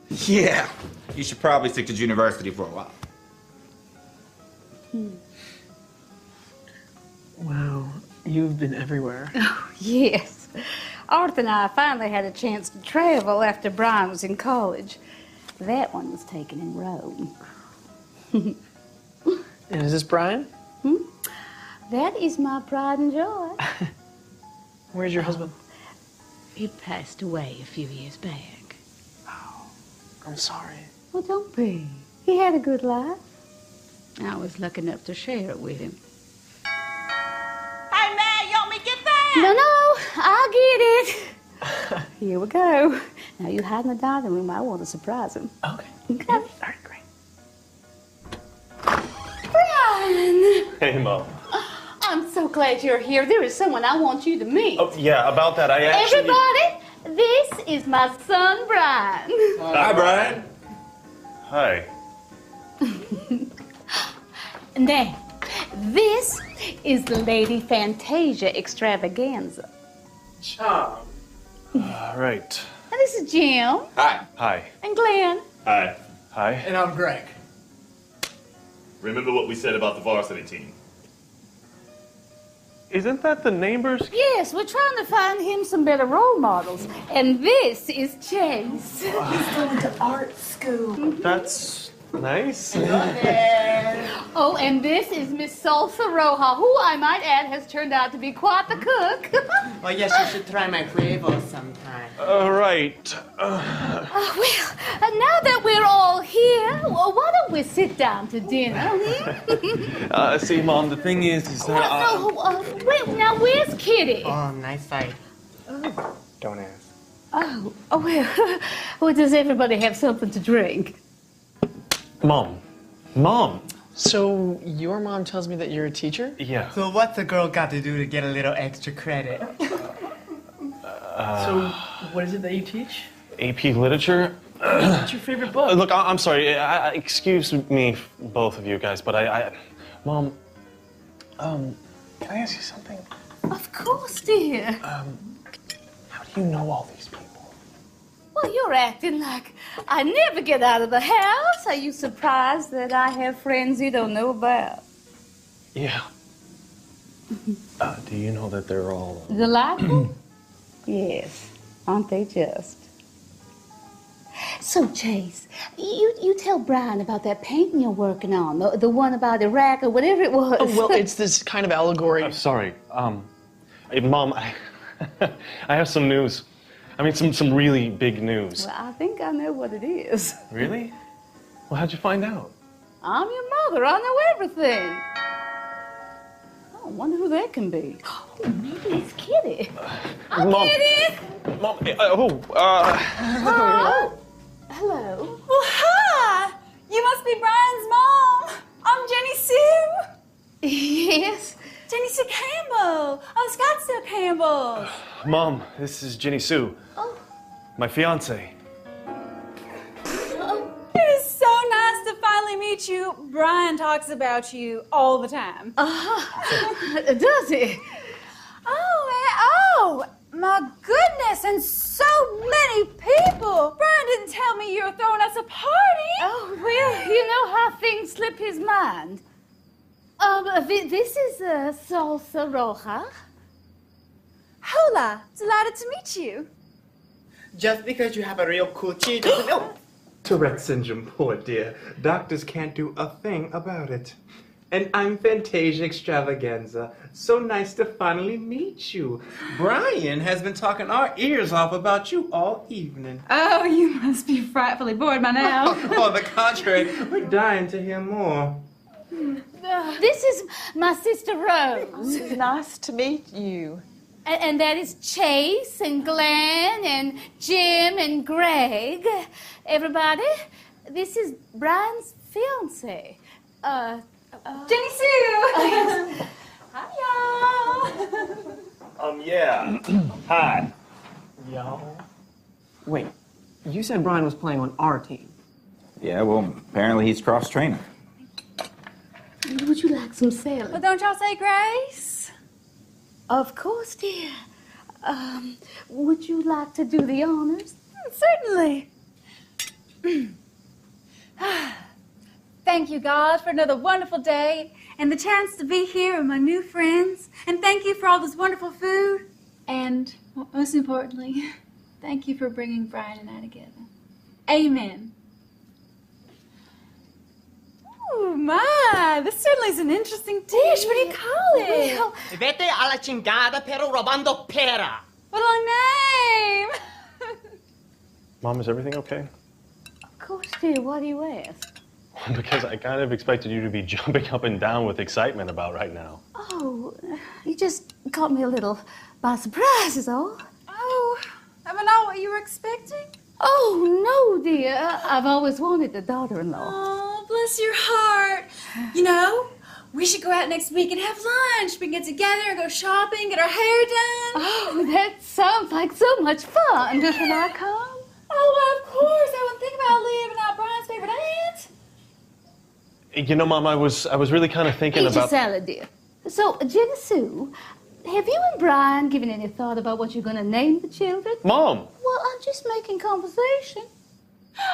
Yeah. You should probably stick to university for a while. Wow, you've been everywhere. Oh, yes. Arthur and I finally had a chance to travel after Brian was in college. That one was taken in Rome. And is this Brian? That is my pride and joy. Where's your husband? He passed away a few years back. Oh, I'm sorry. Well, don't be. He had a good life. I was lucky enough to share it with him. Hey, Matt, you want me to get that? No, I'll get it. Here we go. Now you hide in the dining room. I want to surprise him. Okay. Okay. All right, great. Brian! Hey, Mom. I'm so glad you're here. There is someone I want you to meet. Oh, yeah, about that, I actually... Everybody, this is my son, Brian. Hi, Brian. Hi. Now, this is the Lady Fantasia Extravaganza. All right. And this is Jim. Hi. Hi. And Glenn. Hi. Hi. And I'm Greg. Remember what we said about the varsity team? Isn't that the neighbors? Yes, we're trying to find him some better role models. And this is Chase. He's going to art school. That's nice. Oh, and this is Miss Salsa Roja, who I might add has turned out to be quite the cook. Oh, yes, you should try my huevos sometime. Right. Well, now that we're all here, why don't we sit down to dinner? See, Mom, the thing is that... Wait, now where's Kitty? Oh, nice fight. Oh. Don't ask. Oh, well, does everybody have something to drink? Mom. So your mom tells me that you're a teacher? Yeah. So what's a girl got to do to get a little extra credit? So what is it that you teach? AP Literature? What's your favorite book? Look, I'm sorry. Excuse me, both of you guys, but Mom, can I ask you something? Of course, dear. How do you know all these people? Well, you're acting like I never get out of the house. Are you surprised that I have friends you don't know about? Yeah. Do you know that they're all... Delightful? Yes. Aren't they just? So, Chase, you tell Brian about that painting you're working on, the one about Iraq or whatever it was. Oh, well, it's this kind of allegory. I'm sorry. Hey, Mom, I have some news. I mean, some really big news. Well, I think I know what it is. Really? Well, how'd you find out? I'm your mother. I know everything. I wonder who that can be. Oh, maybe it's Kitty. Hi, Mom. Kitty. Mom, Oh, hello. Well, hi! You must be Brian's mom. I'm Jenny Sue. Yes. Jenny Sue Campbell. Oh, Scottsdale Campbell. Mom, this is Ginny Sue. Oh. My fiance. It is so nice to finally meet you. Brian talks about you all the time. Does he? Oh, my goodness, and so many people. Brian didn't tell me you were throwing us a party. Oh, well, you know how things slip his mind. This is Salsa Roja. Hola, delighted to meet you. Just because you have a real coochie doesn't... Oh. Tourette syndrome, poor dear. Doctors can't do a thing about it. And I'm Fantasia Extravaganza. So nice to finally meet you. Brian has been talking our ears off about you all evening. Oh, you must be frightfully bored by now. On the contrary, we're dying to hear more. This is my sister Rose. Nice to meet you. And that is Chase and Glenn and Jim and Greg. Everybody, this is Brian's fiance. Jenny Sue. Hi, y'all. Yeah. Hi. Y'all. Wait, you said Brian was playing on our team. Yeah, well, apparently he's cross-training. Would you like some salad? Well, don't y'all say grace? Of course, dear. Would you like to do the honors? Certainly. Thank you, God, for another wonderful day and the chance to be here with my new friends. And thank you for all this wonderful food. And most importantly, thank you for bringing Brian and I together. Amen. Oh, my. This certainly is an interesting dish. What do you call it? Well, Vete a la chingada, pero robando pera. What a long name. Mom, is everything okay? of course, dear. Why do you ask? Because I kind of expected you to be jumping up and down with excitement about right now. Oh, you just caught me a little by surprise, is all. Oh, am I not what you were expecting? Oh, no, dear. I've always wanted a daughter-in-law. Oh, bless your heart. You know, we should go out next week and have lunch. We can get together and go shopping, get our hair done. Oh, that sounds like so much fun. Can I come? Oh, of course. I wouldn't think about leaving out Brian's favorite aunt. You know, Mom, I was really kind of thinking Eat your about... salad, dear. So, Jenny Sue, have you and Brian given any thought about what you're going to name the children? Mom! Well, I'm just making conversation.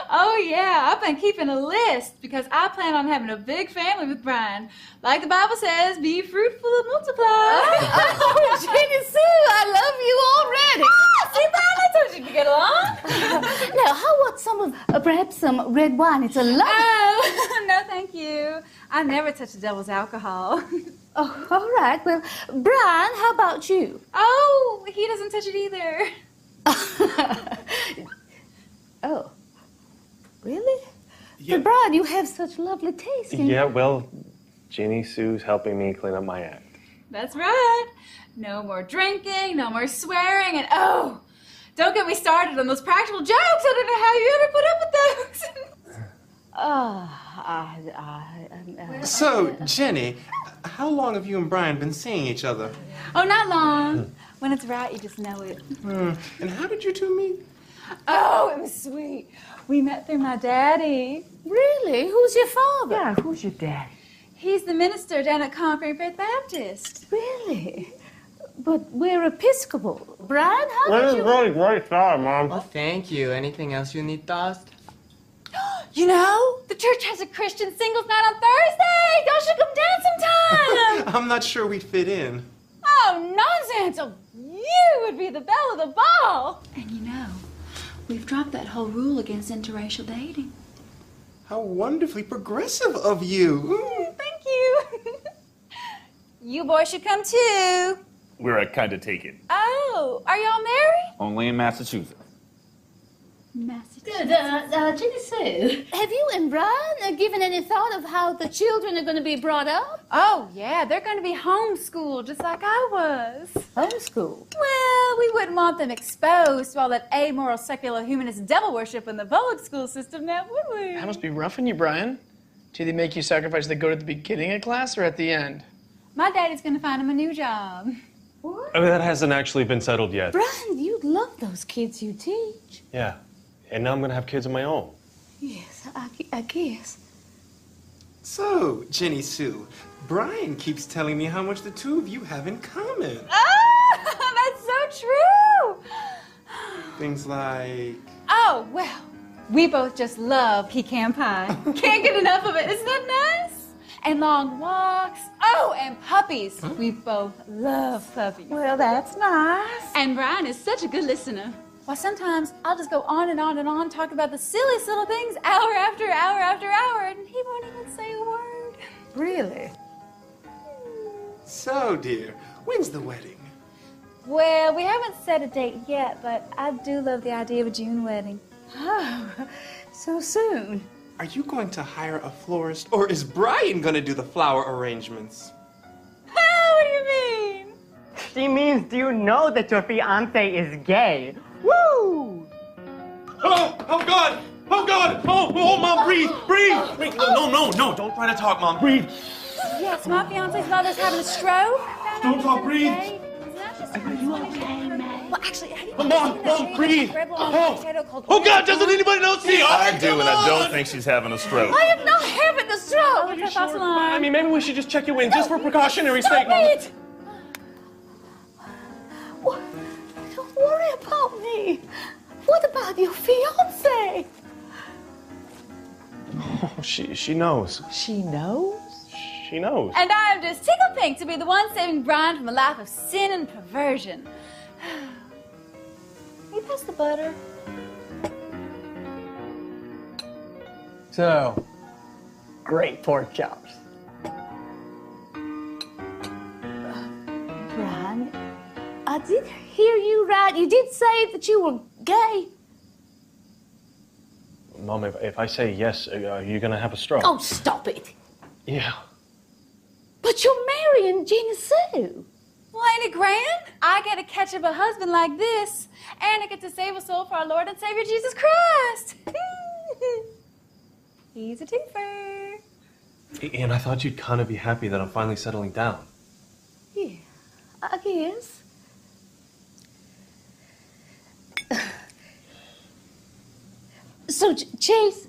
Oh, yeah. I've been keeping a list because I plan on having a big family with Brian. Like the Bible says, be fruitful and multiply. Oh, Jenny Sue, I love you already. See, Brian, I told you to get along. Now, how about perhaps some red wine? It's a lovely... Oh, no, thank you. I never touch the devil's alcohol. Oh, all right. Well, Brian, how about you? Oh, he doesn't touch it either. Oh, really? Yeah. But Brian, you have such lovely taste. Yeah, well, Ginny Sue's helping me clean up my act. That's right. No more drinking, no more swearing, and oh, don't get me started on those practical jokes. I don't know how you ever put up with those. So, Jenny, how long have you and Brian been seeing each other? Oh, not long. When it's right, you just know it. And how did you two meet? Oh, it was sweet. We met through my daddy. Really? Who's your father? Yeah, who's your daddy? He's the minister down at Conquering Faith Baptist. Really? But we're Episcopal. Brian, how did you... Really great start, Mom. Oh, thank you. Anything else you need, Dust? You know, the church has a Christian singles night on Thursday. Y'all should come down sometime. I'm not sure we'd fit in. Oh, nonsense. Oh, you would be the belle of the ball. And you know, We've dropped that whole rule against interracial dating. How wonderfully progressive of you. Thank you. You boys should come too. We're kind of taken. Oh, are y'all married? Only in Massachusetts. Good. Jenny Sue, have you and Brian given any thought of how the children are going to be brought up? Oh, yeah, they're going to be homeschooled just like I was. Homeschooled? Well, we wouldn't want them exposed to all that amoral, secular, humanist devil worship in the public school system now, would we? That must be rough on you, Brian. Do they make you sacrifice the goat at the beginning of class or at the end? My daddy's going to find him a new job. What? I mean, that hasn't actually been settled yet. Brian, you love those kids you teach. Yeah. And now I'm going to have kids of my own. Yes, I guess. So, Jenny Sue, Brian keeps telling me how much the two of you have in common. Oh, that's so true. Things like... Oh, well, we both just love pecan pie. Can't get enough of it. Isn't that nice? And long walks. Oh, and puppies. Huh? We both love puppies. Well, that's nice. And Brian is such a good listener. Why, sometimes I'll just go on and on and on talking about the silliest little things hour after hour after hour, and he won't even say a word. Really? So, dear, when's the wedding? Well, we haven't set a date yet, but I do love the idea of a June wedding. Oh, so soon. Are you going to hire a florist, or is Brian going to do the flower arrangements? What do you mean? She means, do you know that your fiancé is gay? Woo! Oh, God! Oh, God! Oh, Mom, breathe! Breathe! No, don't try to talk, Mom. Breathe! Yes, my fiancé's mother's having a stroke. Don't talk, breathe! Are you okay, man? Well, actually, Mom, breathe! Oh, God, doesn't anybody else see? I do, and I don't think she's having a stroke. I am not having a stroke. Sure? I mean, maybe we should just check you in, just for precautionary sake, Mom. It. Don't worry about me. What about your fiancé? Oh, she knows. She knows? She knows. And I am just tickled pink to be the one saving Brian from a life of sin and perversion. You pass the butter. So, great pork chops. Brian, I did hear you right. You did say that you were gay. Mom, if I say yes, are you going to have a stroke? Oh, stop it. Yeah. But you're marrying Jenny Sue. Well, ain't it grand? I get to catch up a husband like this, and I get to save a soul for our Lord and Savior Jesus Christ. He's a twofer. And I thought you'd kind of be happy that I'm finally settling down. Yeah, I guess. So, Chase,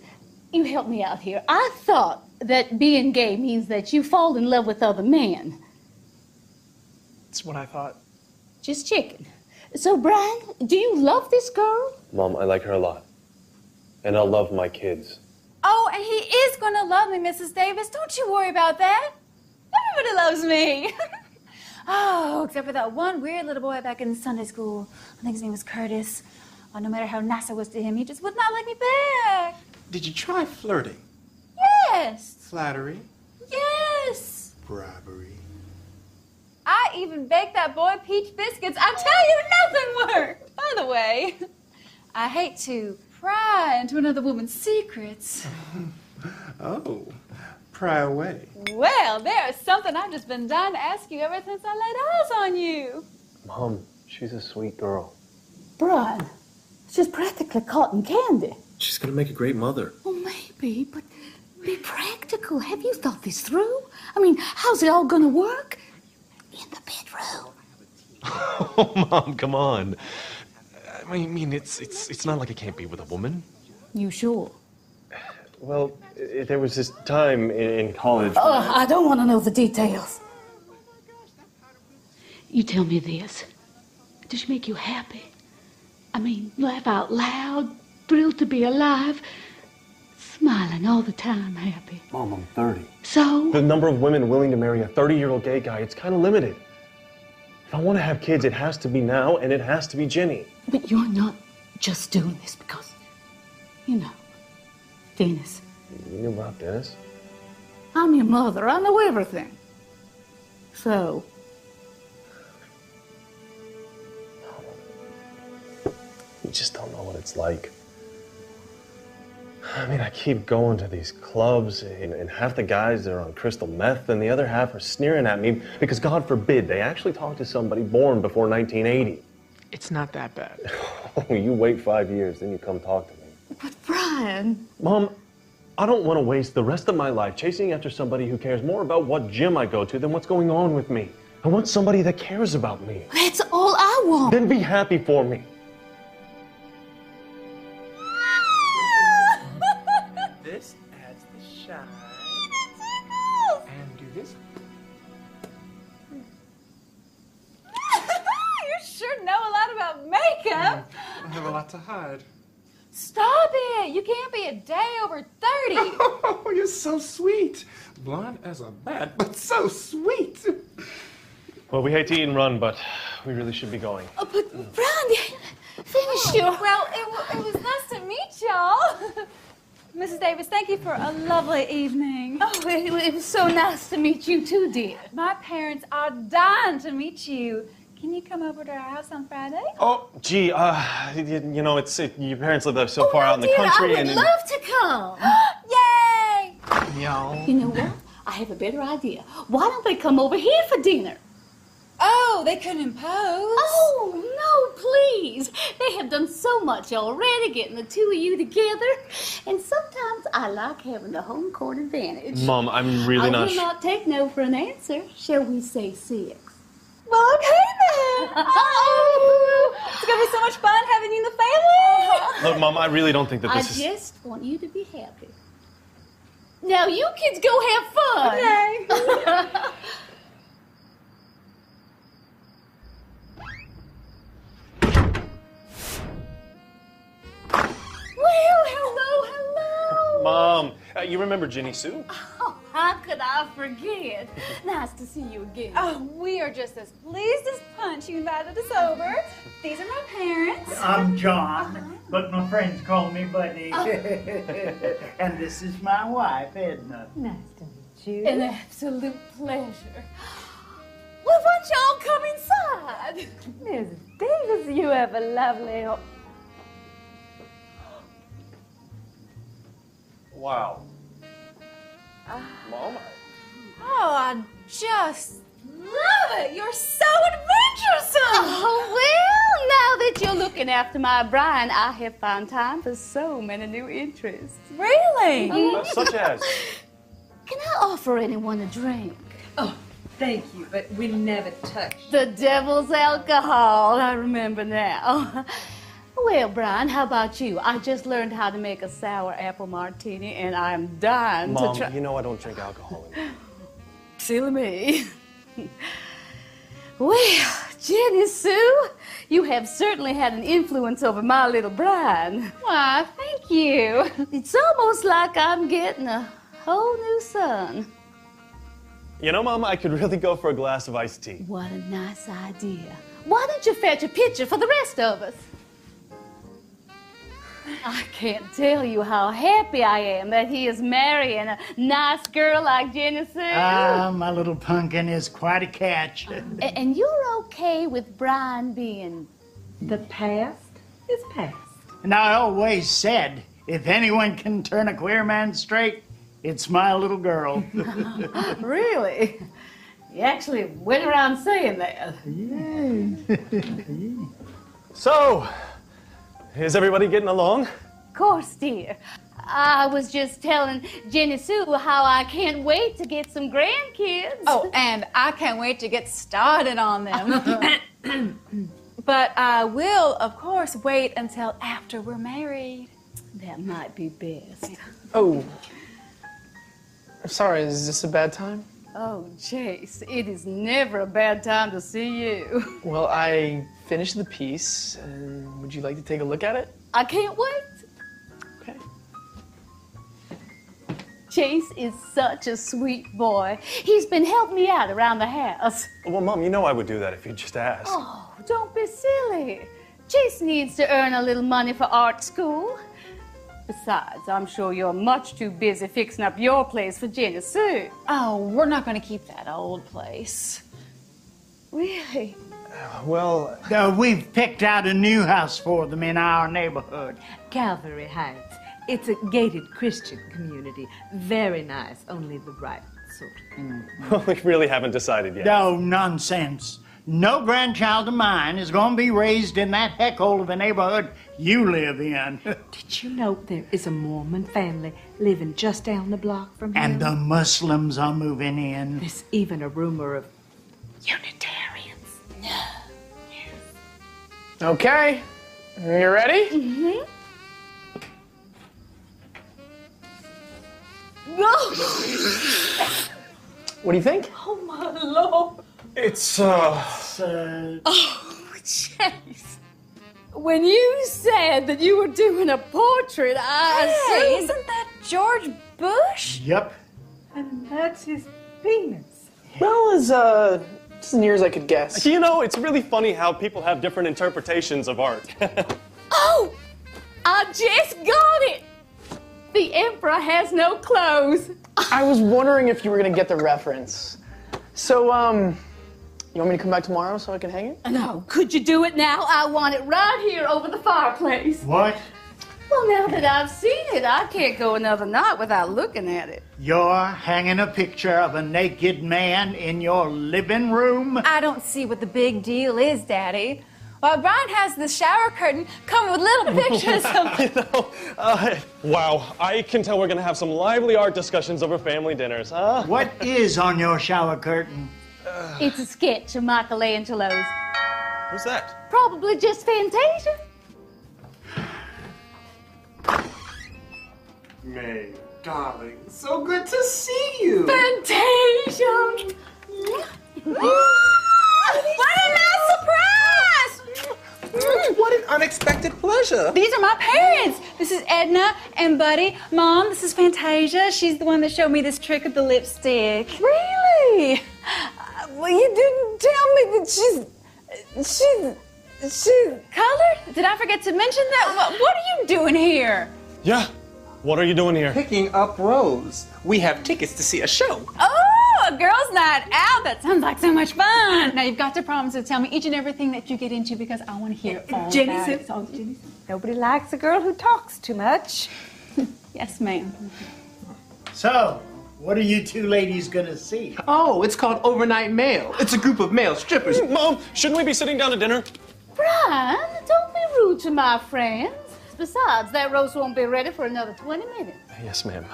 you help me out here. I thought that being gay means that you fall in love with other men. That's what I thought. Just checking. So, Brian, do you love this girl? Mom, I like her a lot. And I'll love my kids. Oh, and he is going to love me, Mrs. Davis. Don't you worry about that. Everybody loves me. Oh, except for that one weird little boy back in Sunday school. I think his name was Curtis. Oh, no matter how nice I was to him, he just would not like me back. Did you try flirting? Yes. Flattery? Yes. Bribery? I even baked that boy peach biscuits. I tell you, nothing worked. By the way, I hate to pry into another woman's secrets. Oh, pry away. Well, there is something I've just been dying to ask you ever since I laid eyes on you. Mom, she's a sweet girl. Brian, she's practically cotton candy. She's going to make a great mother. Well, maybe, but be practical. Have you thought this through? I mean, how's it all going to work? In the bedroom. Oh, Mom, come on. I mean, it's not like I can't be with a woman. You sure? Well, there was this time in college. I don't want to know the details. You tell me this. Does she make you happy? I mean, laugh out loud, thrilled to be alive, smiling all the time happy. Mom, I'm 30. So? The number of women willing to marry a 30-year-old gay guy, it's kind of limited. If I want to have kids, it has to be now, and it has to be Jenny. But you're not just doing this because, you know, Dennis. You knew about Dennis? I'm your mother. I know everything. So, You just don't know what it's like. I mean, I keep going to these clubs, and half the guys are on crystal meth, and the other half are sneering at me because, God forbid, they actually talk to somebody born before 1980. It's not that bad. You wait 5 years, then you come talk to me. but Brian, Mom, I don't want to waste the rest of my life chasing after somebody who cares more about what gym I go to than what's going on with me. I want somebody that cares about me. that's all I want. Then be happy for me. This adds the shine. And do this. You sure know a lot about makeup. I have a lot to hide. Stop it. You can't be a day over 30. Oh, you're so sweet. Blonde as a bat, but so sweet. Well, we hate to eat and run, but we really should be going. Oh, but Brian, finish your... Well, it was nice to meet y'all. Mrs. Davis, thank you for a lovely evening. Oh, it was so nice to meet you too, dear. My parents are dying to meet you. Can you come over to our house on Friday? Oh, gee, you know, your parents live so far out in the country, I would love to come. Yay! Y'all. You know what? I have a better idea. Why don't they come over here for dinner? Oh, they couldn't impose. Oh, no, please. They have done so much already, getting the two of you together. And sometimes I like having the home court advantage. Mom, I'm really I not will not take no for an answer. Shall we say 6? Well, okay then. Oh, it's going to be so much fun having you in the family. Look, Mom, I really don't think that I this is... just want you to be happy. Now, you kids go have fun. Okay. Well, hello. Mom, you remember Jenny Sue? Oh, how could I forget? Nice to see you again. Oh, we are just as pleased as punch you invited us over. These are my parents. I'm John, but my friends call me Buddy. And this is my wife, Edna. Nice to meet you. An absolute pleasure. Well, why don't y'all come inside? Miss Davis, you have a lovely... Wow. Mom, Oh, I just love it. You're so adventuresome. Oh, well, now that you're looking after my Brian, I have found time for so many new interests. Really? Such as? Can I offer anyone a drink? Oh, thank you, but we never touch. The devil's alcohol, I remember now. Well, Brian, how about you? I just learned how to make a sour apple martini, and I'm dying Mom, to try. you know I don't drink alcohol anymore. Silly me. Well, Jenny Sue, you have certainly had an influence over my little Brian. Why, thank you. It's almost like I'm getting a whole new son. You know, Mom, I could really go for a glass of iced tea. What a nice idea. Why don't you fetch a pitcher for the rest of us? I can't tell you how happy I am that he is marrying a nice girl like Jenny Sue. My little pumpkin is quite a catch. And you're okay with Brian being... The past is past. And I always said, if anyone can turn a queer man straight, it's my little girl. Really? You actually went around saying that. Yeah. So, is everybody getting along? Of course, dear. I was just telling Jenny Sue how I can't wait to get some grandkids. Oh, and I can't wait to get started on them. But I will, of course, wait until after we're married. That might be best. Oh. Sorry, is this a bad time? Oh, Chase, it is never a bad time to see you. Well, I finished the piece, and would you like to take a look at it? I can't wait. Okay. Chase is such a sweet boy. He's been helping me out around the house. Well, Mom, you know I would do that if you just asked. Oh, don't be silly. Jess needs to earn a little money for art school. Besides, I'm sure you're much too busy fixing up your place for Jenny Sue. Oh, we're not going to keep that old place. Really? Well, we've picked out a new house for them in our neighborhood. Calvary Heights. It's a gated Christian community. Very nice, only the right sort. Well, we really haven't decided yet. No nonsense. No grandchild of mine is going to be raised in that heckhole of a neighborhood you live in. Did you know there is a Mormon family living just down the block from here? And the Muslims are moving in. There's even a rumor of Unitarians. Okay, you ready? Mm-hmm. What do you think? Oh, my Lord. It's, Oh, Chase. When you said that you were doing a portrait, I assumed... Isn't that George Bush? Yep. And that's his penis. Well, as near as I could guess. You know, it's really funny how people have different interpretations of art. Oh! I just got it! The Emperor has no clothes. I was wondering if you were gonna get the reference. So, you want me to come back tomorrow so I can hang it? No, could you do it now? I want it right here over the fireplace. What? Well, now that I've seen it, I can't go another night without looking at it. You're hanging a picture of a naked man in your living room? I don't see what the big deal is, Daddy. Well, Brian has the shower curtain covered with little pictures of... Wow, I can tell we're gonna have some lively art discussions over family dinners, huh? What is on your shower curtain? It's a sketch of Michelangelo's. Who's that? Probably just Fantasia. May, darling, so good to see you. Fantasia! What a nice surprise! What an unexpected pleasure. These are my parents. This is Edna and Buddy. Mom, this is Fantasia. She's the one that showed me this trick with the lipstick. Really? Well, you didn't tell me that she's colored? Did I forget to mention that? What are you doing here? Yeah, what are you doing here? Picking up Rose. We have tickets to see a show. Oh, a girls' night out. That sounds like so much fun. Now, you've got to promise to tell me each and everything that you get into because I want to hear all Jenny about Sue. it. Oh, Jenny Sue. Nobody likes a girl who talks too much. Yes, ma'am. So, what are you two ladies gonna see? Oh, it's called Overnight Mail. It's a group of male strippers. Mom, shouldn't we be sitting down to dinner? Brian, don't be rude to my friends. Besides, that roast won't be ready for another 20 minutes. Yes, ma'am.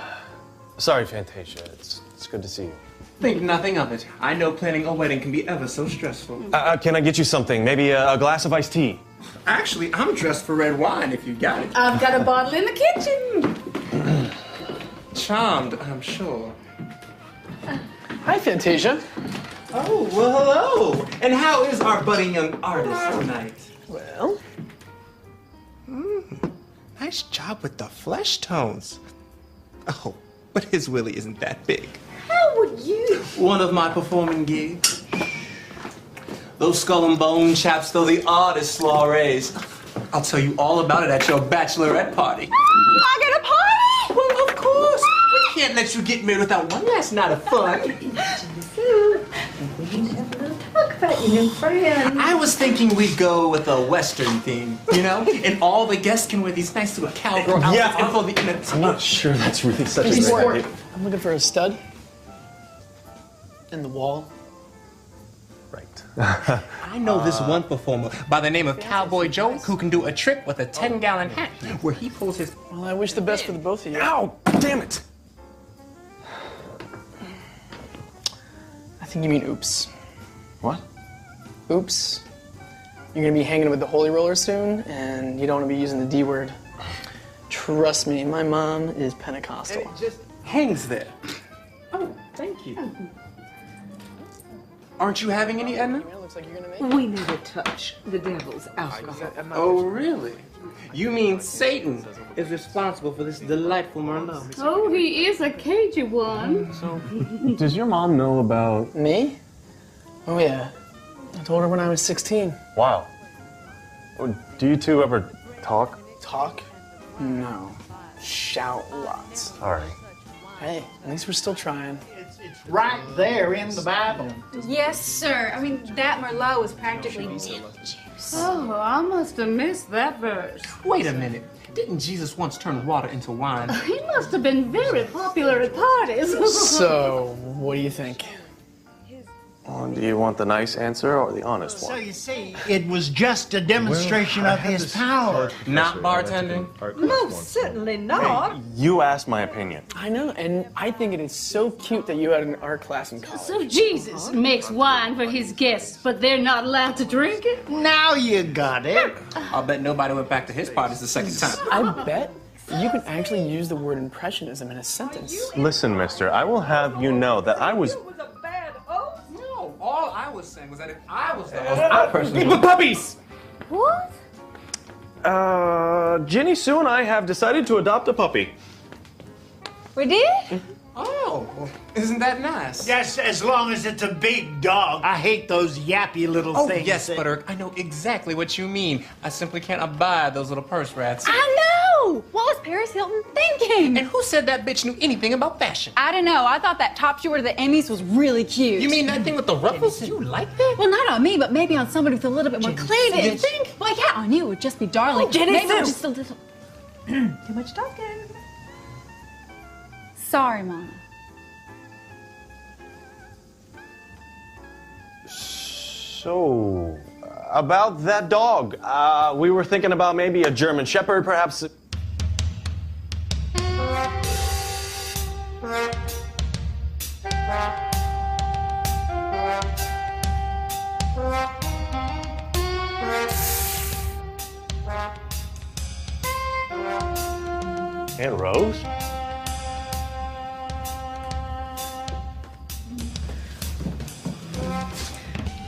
Sorry, Fantasia. It's good to see you. Think nothing of it. I know planning a wedding can be ever so stressful. Can I get you something? Maybe a glass of iced tea? Actually, I'm dressed for red wine if you got it. I've got a bottle in the kitchen. Charmed, I'm sure. Hi, Fantasia. Oh, well, hello. And how is our budding young artist tonight? Well, nice job with the flesh tones. Oh, but his willy isn't that big. How would you? One of my performing gigs. Those skull and bone chaps, though, the oddest soirees. I'll tell you all about it at your bachelorette party. I got a party? Well, of course. We can't let you get married without one last night of fun. Talk about your new friend. I was thinking we'd go with a Western theme, you know? And all the guests can wear these nice little cowgirl outfits. Yeah, and for the I'm not sure that's really such a Hey, great sport. idea. I'm looking for a stud. In the wall. Right. I know this one performer by the name of Cowboy Joe who can do a trick with a 10-gallon hat where he pulls his... Well, I wish the best for the both of you. Ow! Damn it! I think you mean oops. What? Oops. You're gonna be hanging with the holy roller soon, and you don't want to be using the D word. Trust me, my mom is Pentecostal. And it just hangs there. Oh, thank you. Aren't you having any, Edna? Looks like you're gonna make We never touch the devil's alcohol. Oh, really? You mean Satan is responsible for this delightful Merlot? Oh, he is a cagey one. So, does your mom know about... Me? Oh yeah. I told her when I was 16. Wow. Do you two ever talk? Talk? No. Shout lots. Sorry. Hey, at least we're still trying. It's right there in the Bible. Yes, sir. I mean, that Merlot was practically mint juice. Oh, I must have missed that verse. Wait a minute. Didn't Jesus once turn water into wine? He must have been very popular at parties. So, what do you think? Do you want the nice answer or the honest So one? you see, it was just a demonstration of his power. Not bartending? Most certainly not. You asked my opinion. I know, and I think it is so cute that you had an art class in college. So Jesus makes wine for his guests, but they're not allowed to drink it? Now you got it. I'll bet nobody went back to his parties the second time. I bet you can actually use the word impressionism in a sentence. Listen, mister, I will have you know that I was... No, all I was saying was that if I was the host, I personally The puppies! What? Jenny Sue and I have decided to adopt a puppy. We did? Oh, isn't that nice? Yes, as long as it's a big dog. I hate those yappy little Oh, things. yes, Butterick, I know exactly what you mean. I simply can't abide those little purse rats. I know! What was Paris Hilton thinking? And who said that bitch knew anything about fashion? I don't know. I thought that top she wore to the Emmys was really cute. You mean that thing with the ruffles? You like that? Well, not on me, but maybe on somebody with a little bit more cleavage. You think? Well, yeah, on you it would just be darling. Oh, Jenny maybe Sue. just a little. Too much talking. Sorry, Mama. So, about that dog, we were thinking about maybe a German Shepherd, perhaps. Aunt Rose?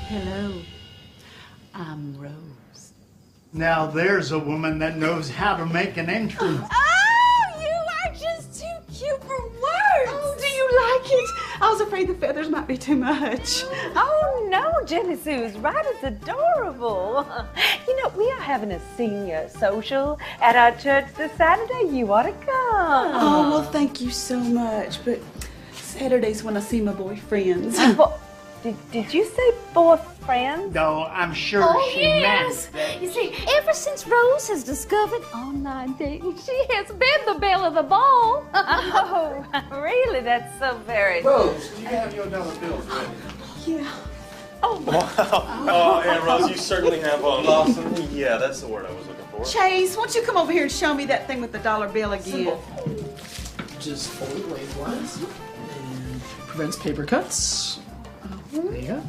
Hello. I'm Rose. Now there's a woman that knows how to make an entrance. Oh, you are just too cute for words. Oh, do you like it? I was afraid the feathers might be too much. Oh, no, Jenny Sue's right. It's adorable. You know, we are having a senior social at our church this Saturday. You ought to come. Oh, well, thank you so much. But Saturday's when I see my boyfriends. Well, did you say boyfriend? No, I'm sure Oh, she yes. meant. You see, ever since Rose has discovered online dating, she has been the belle of the ball. Oh, really? That's so very... Rose, do you have your dollar bills ready? Yeah. Oh, Wow. Aunt Rose, you certainly have blossom. Yeah, that's the word I was looking for. Chase, won't you come over here and show me that thing with the dollar bill again? Just fold it lengthwise and prevents paper cuts. There you go.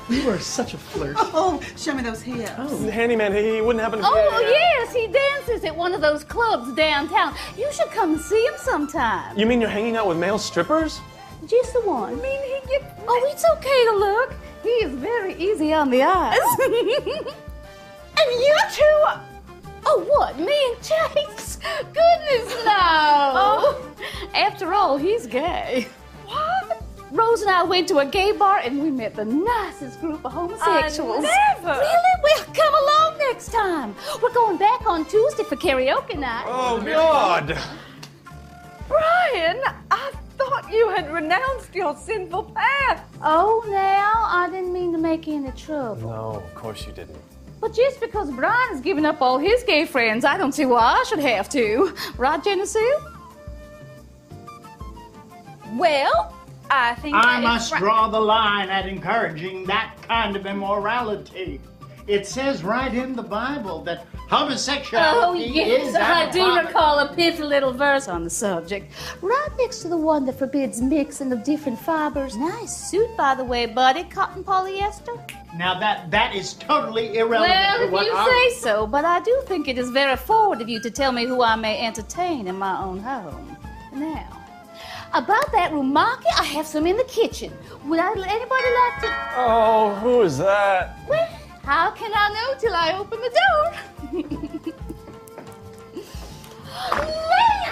You are such a flirt. Oh, show me those hips. The handyman, he wouldn't happen to be... Oh, yes, he dances at one of those clubs downtown. You should come and see him sometime. You mean you're hanging out with male strippers? Just the one. I mean, he gets... Oh, it's okay to look. He is very easy on the eyes. And you two... Oh, what? Me and Chase? Goodness, no. Oh, after all, he's gay. What? Rose and I went to a gay bar and we met the nicest group of homosexuals. never. Really? Well, come along next time. We're going back on Tuesday for karaoke night. Oh, God. Brian, I thought you had renounced your sinful path. Oh, now, I didn't mean to make any trouble. No, of course you didn't. But just because Brian has given up all his gay friends, I don't see why I should have to. Right, Jenny Sue? Well, I think I that must draw the line at encouraging that kind of immorality. It says right in the Bible that homosexuality Oh, yes, is I do abominable. recall a pithy little verse on the subject. Right next to the one that forbids mixing of different fibers. Nice suit, by the way, buddy. Cotton polyester. Now that is totally irrelevant Well, to if what you I... say so, but I do think it is very forward of you to tell me who I may entertain in my own home. Now, about that rumaki, I have some in the kitchen. Would anybody like to... Oh, who is that? Well, how can I know till I open the door?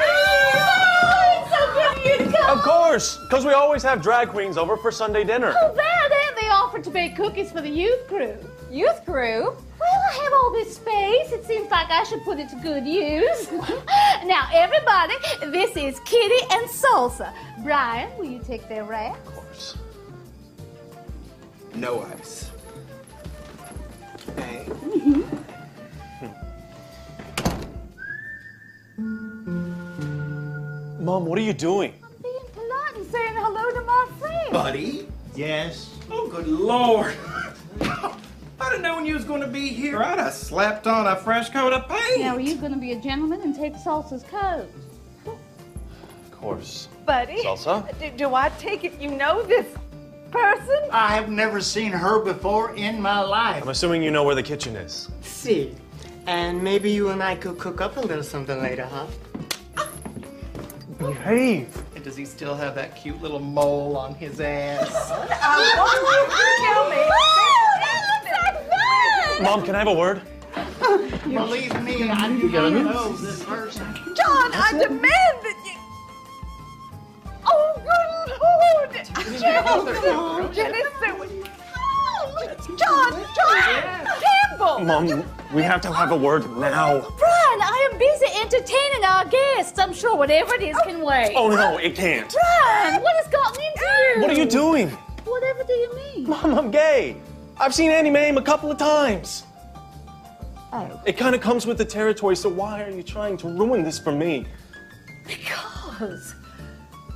Oh, so good of you to come. Of course, because we always have drag queens over for Sunday dinner. Oh, that and they offer offered to bake cookies for the youth group. Youth group? Well, I have all this space. It seems like I should put it to good use. Now, everybody, this is Kitty and Salsa. Brian, will you take their wrap? Of course. No ice. Hey. Mom, what are you doing? I'm being polite and saying hello to my friend. Buddy? Yes? Oh, good Lord. I didn't know when you was going to be here. I'd have slapped on a fresh coat of paint. Now, are you going to be a gentleman and take Salsa's coat? Of course. Buddy? Salsa? Do I take it you know this person? I have never seen her before in my life. I'm assuming you know where the kitchen is. See, and maybe you and I could cook up a little something later, huh? Behave. And does he still have that cute little mole on his ass? Kill me. Mom, can I have a word? Believe me, I do not know this person. John, I demand that you... Oh, good Lord! Jenny Sue. John! Campbell! Mom, we have to have a word now. Brian, I am busy entertaining our guests. I'm sure whatever it is can wait. Oh, no, it can't. Brian, what has gotten into you? What are you doing? Whatever do you mean? Mom, I'm gay. I've seen Annie Mame a couple of times. Oh. It kind of comes with the territory, so why are you trying to ruin this for me? Because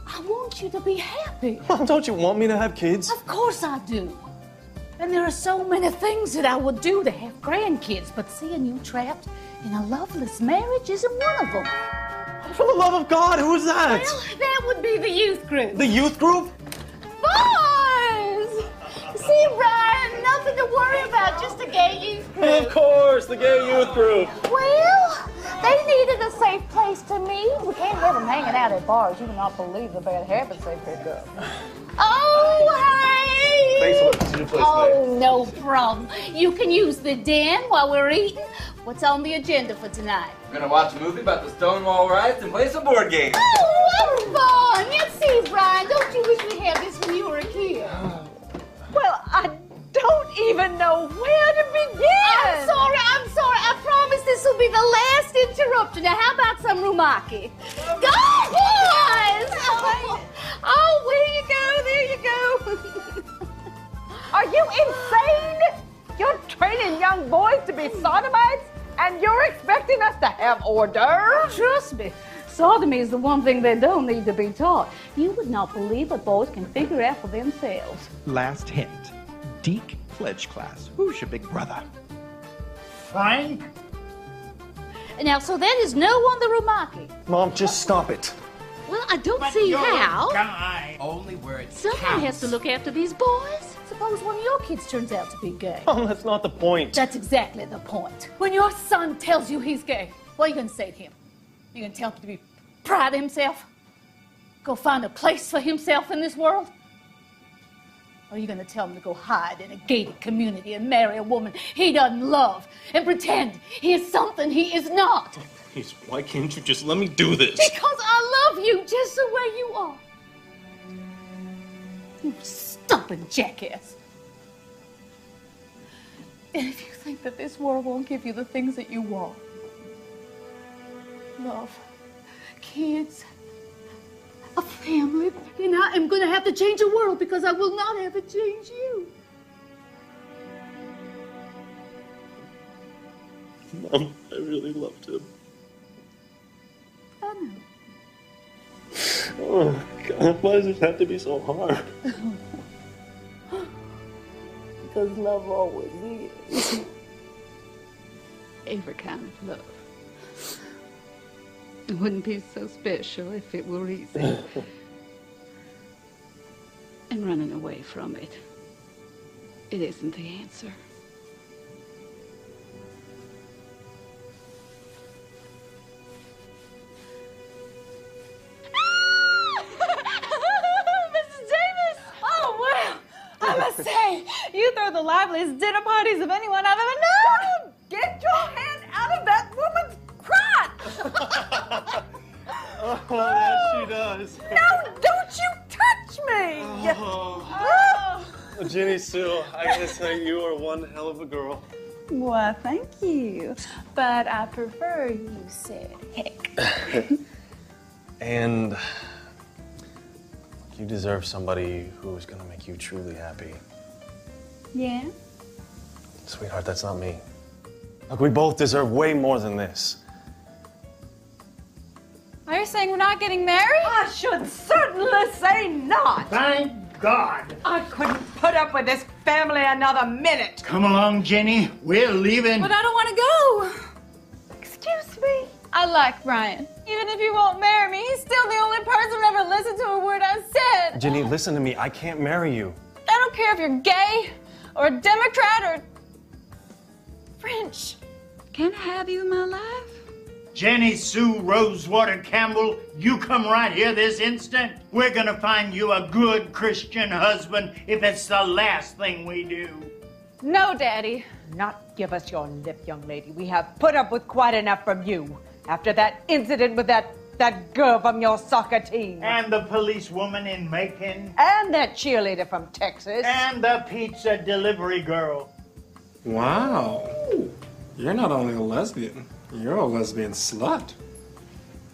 I want you to be happy. Mom, don't you want me to have kids? Of course I do. And there are so many things that I would do to have grandkids, but seeing you trapped in a loveless marriage isn't one of them. For the love of God, who is that? Well, that would be the youth group. The youth group? Boys! See, Brian, nothing to worry about, just a gay youth group. Of course, the gay youth group. Well, they needed a safe place to meet. We can't have them hanging out at bars. You would not believe the bad habits they pick up. Oh, hey! Thanks so much. Oh, no problem. You can use the den while we're eating. What's on the agenda for tonight? We're gonna watch a movie about the Stonewall riots and play some board games. Oh, what fun! You see, Brian, don't you wish we had this when you were a kid? Well, I don't even know where to begin. I'm sorry. I promise this will be the last interruption. Now, how about some rumaki? Go, boys! Oh, there you go. Are you insane? You're training young boys to be sodomites, and you're expecting us to have hors d'oeuvres? Trust me. Sodomy is the one thing they don't need to be taught. You would not believe what boys can figure out for themselves. Last hint. Deke pledge class. Who's your big brother? Frank? Now, so that is no on the rumaki. Mom, just stop it. Well, I don't see how. Guy. Only where it Someone has to look after these boys. Suppose one of your kids turns out to be gay. Mom, that's not the point. That's exactly the point. When your son tells you he's gay, what are you going to say to him? You going to tell him to be proud of himself? Go find a place for himself in this world? Or are you going to tell him to go hide in a gated community and marry a woman he doesn't love and pretend he is something he is not? Please, why can't you just let me do this? Because I love you just the way you are. You stubborn jackass. And if you think that this world won't give you the things that you want, love, kids, a family, then I am going to have to change the world because I will not have it change you. Mom, I really loved him. I know. Oh, God, why does this have to be so hard? Because love always is. Every kind of love. It wouldn't be so special if it were easy. And running away from it, it isn't the answer. You throw the liveliest dinner parties of anyone I've ever known! Get your hand out of that woman's crotch! Oh, that she does. No, don't you touch me! Oh. Ginny Sue, I gotta say, you are one hell of a girl. Well, thank you. But I prefer you said heck. And you deserve somebody who is gonna make you truly happy. Yeah? Sweetheart, that's not me. Look, we both deserve way more than this. Are you saying we're not getting married? I should certainly say not. Thank God. I couldn't put up with this family another minute. Come along, Jenny. We're leaving. But I don't want to go. Excuse me. I like Brian. Even if he won't marry me, he's still the only person who ever listened to a word I said. Ginny, listen to me. I can't marry you. I don't care if you're gay or a Democrat or French. Can I have you in my life? Jenny Sue Rosewater Campbell, you come right here this instant. We're gonna find you a good Christian husband if it's the last thing we do. No, Daddy. Not give us your lip, young lady. We have put up with quite enough from you. After that incident with that girl from your soccer team. And the policewoman in Macon. And that cheerleader from Texas. And the pizza delivery girl. Wow. You're not only a lesbian, you're a lesbian slut.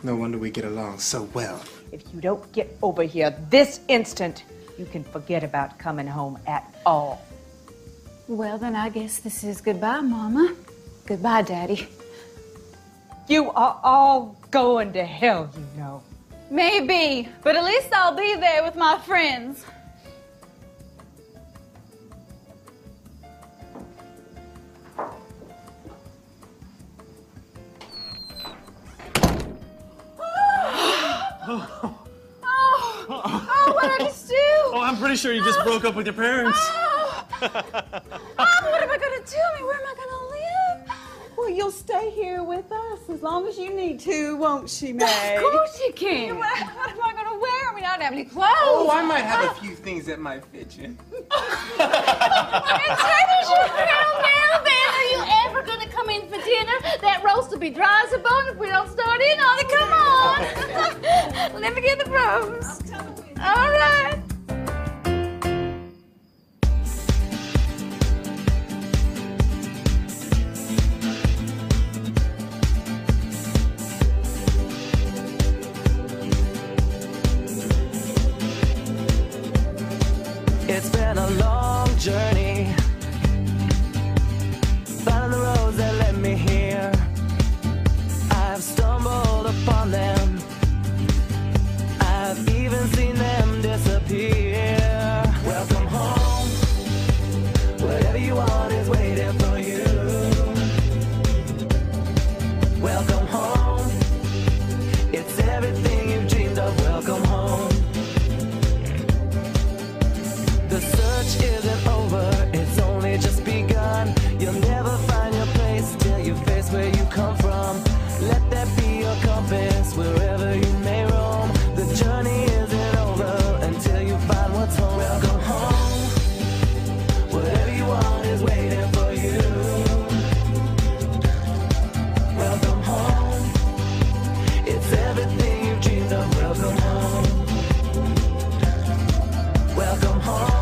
No wonder we get along so well. If you don't get over here this instant, you can forget about coming home at all. Well, then I guess this is goodbye, Mama. Goodbye, Daddy. You are all going to hell, you know. Maybe, but at least I'll be there with my friends. Oh, what did I just do? Oh, I'm pretty sure you just broke up with your parents. What am I gonna do? Where am I gonna live? Well, you'll stay here with us as long as you need to, won't she, May? Of course you can. What am I gonna wear? I mean, I don't have any clothes. Oh, I might have a few things that might fit you. Are you ever gonna come in for dinner? That roast will be dry as a bone if we don't start in on it. Come on. Let me get the rose. All right. It's been a long journey, finding the roads that led me here. I've stumbled upon them, I've even seen them disappear. Welcome home, whatever you want is waiting for you. Welcome home, it's everything you've dreamed of. Welcome home. The search isn't over, it's only just begun. You'll never find your place till you face where you come from. Let that be your compass wherever you may roam. The journey isn't over until you find what's home. Welcome home, whatever you want is waiting for you. Welcome home, it's everything you've dreamed of. Welcome home. Welcome home.